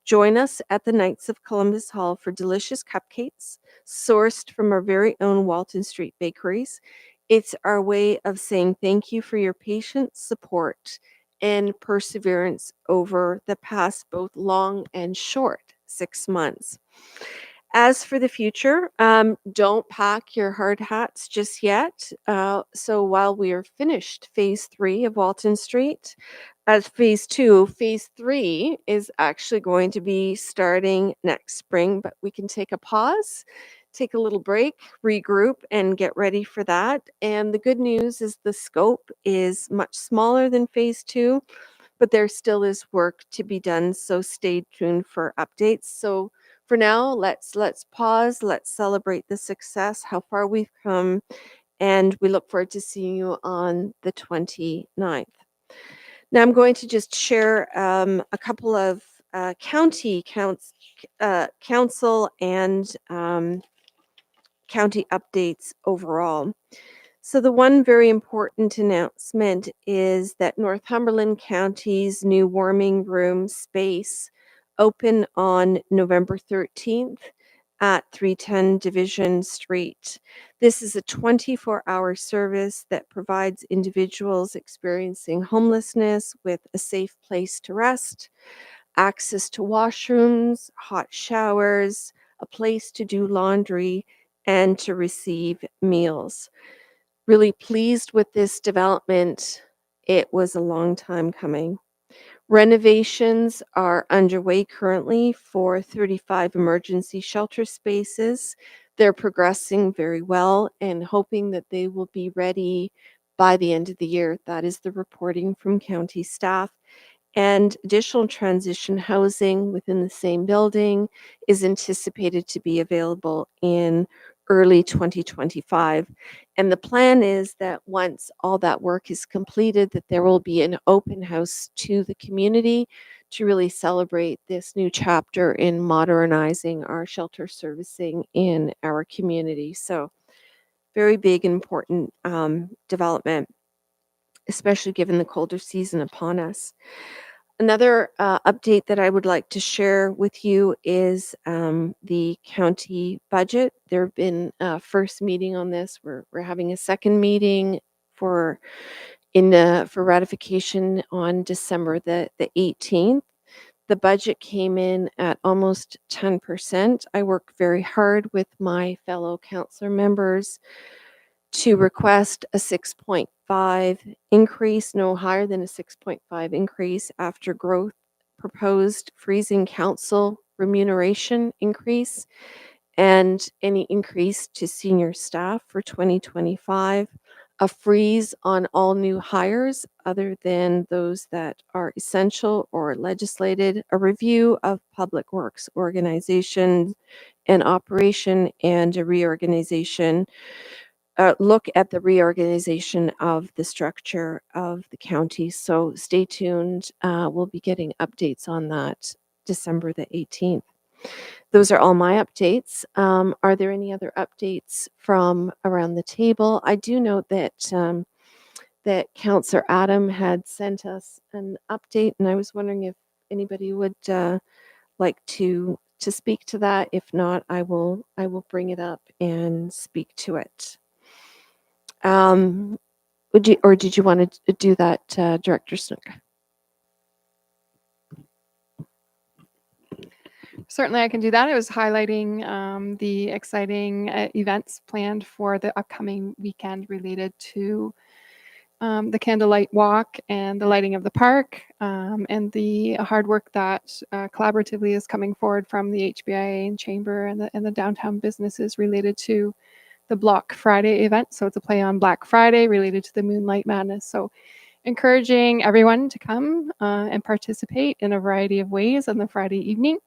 [SPEAKER 1] Join us at the Knights of Columbus Hall for delicious cupcakes sourced from our very own Walton Street bakeries. It's our way of saying thank you for your patience, support, and perseverance over the past both long and short 6 months. As for the future, don't pack your hard hats just yet. So while we are finished phase 3 of Walton Street, as phase 2, phase 3 is actually going to be starting next spring, but we can take a pause, take a little break, regroup, and get ready for that. And the good news is the scope is much smaller than phase 2, but there still is work to be done. So stay tuned for updates. So for now, let's pause, let's celebrate the success, how far we've come, and we look forward to seeing you on the 29th. Now I'm going to just share a couple of council and county updates overall. So the one very important announcement is that Northumberland County's new warming room space opened on November 13th at 310 Division Street. This is a 24-hour service that provides individuals experiencing homelessness with a safe place to rest, access to washrooms, hot showers, a place to do laundry, and to receive meals. Really pleased with this development. It was a long time coming. Renovations are underway currently for 35 emergency shelter spaces. They're progressing very well and hoping that they will be ready by the end of the year. That is the reporting from county staff. And additional transition housing within the same building is anticipated to be available in early 2025. And the plan is that once all that work is completed, that there will be an open house to the community to really celebrate this new chapter in modernizing our shelter servicing in our community. So very big and important development, especially given the colder season upon us. Another update that I would like to share with you is the county budget. There have been a first meeting on this. We're having a second meeting for ratification on December the 18th. The budget came in at almost 10%. I worked very hard with my fellow councillor members to request a 6.5 increase, no higher than a 6.5 increase after growth proposed freezing council remuneration increase and any increase to senior staff for 2025. a freeze on all new hires other than those that are essential or legislated, a review of public works organization and operation, and a reorganization, look at the reorganization of the structure of the county. So stay tuned. We'll be getting updates on that December the 18th. Those are all my updates. Are there any other updates from around the table? I do note that that Councillor Adam had sent us an update, and I was wondering if anybody would like to speak to that. If not, I will bring it up and speak to it. Would you, or did you want to do that, Director Snook?
[SPEAKER 11] Certainly, I can do that. I was highlighting the exciting events planned for the upcoming weekend related to the candlelight walk and the lighting of the park, and the hard work that collaboratively is coming forward from the HBIA and Chamber and the downtown businesses related to the Block Friday event. So it's a play on Black Friday related to the Moonlight Madness. So encouraging everyone to come and participate in a variety of ways on the Friday evening.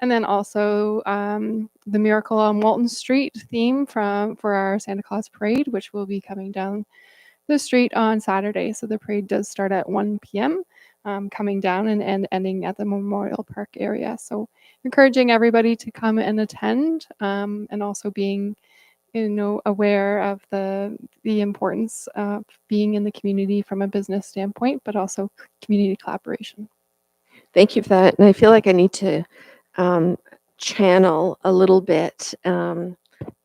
[SPEAKER 11] And then also the Miracle on Walton Street theme for our Santa Claus Parade, which will be coming down the street on Saturday. So the parade does start at 1 p.m., coming down and ending at the Memorial Park area. So encouraging everybody to come and attend, and also being aware of the importance of being in the community from a business standpoint, but also community collaboration.
[SPEAKER 1] Thank you for that. And I feel like I need to channel a little bit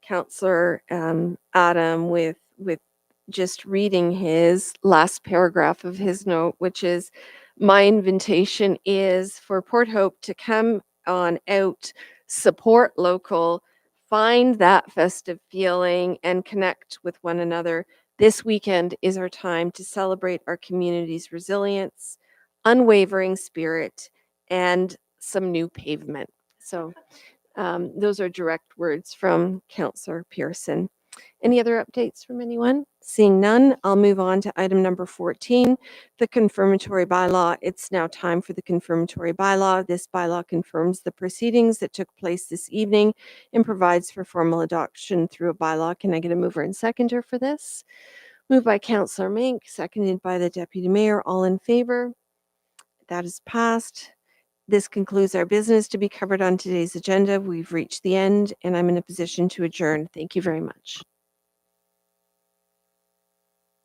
[SPEAKER 1] Councillor Adam with just reading his last paragraph of his note, which is, my invitation is for Port Hope to come on out, support local, find that festive feeling, and connect with one another. This weekend is our time to celebrate our community's resilience, unwavering spirit, and some new pavement. So those are direct words from Councillor Pearson. Any other updates from anyone? Seeing none, I'll move on to item number 14, the confirmatory bylaw. It's now time for the confirmatory bylaw. This bylaw confirms the proceedings that took place this evening and provides for formal adoption through a bylaw. Can I get a mover and seconder for this? Moved by Councillor Mink, seconded by the Deputy Mayor. All in favor? That is passed. This concludes our business to be covered on today's agenda. We've reached the end, and I'm in a position to adjourn. Thank you very much.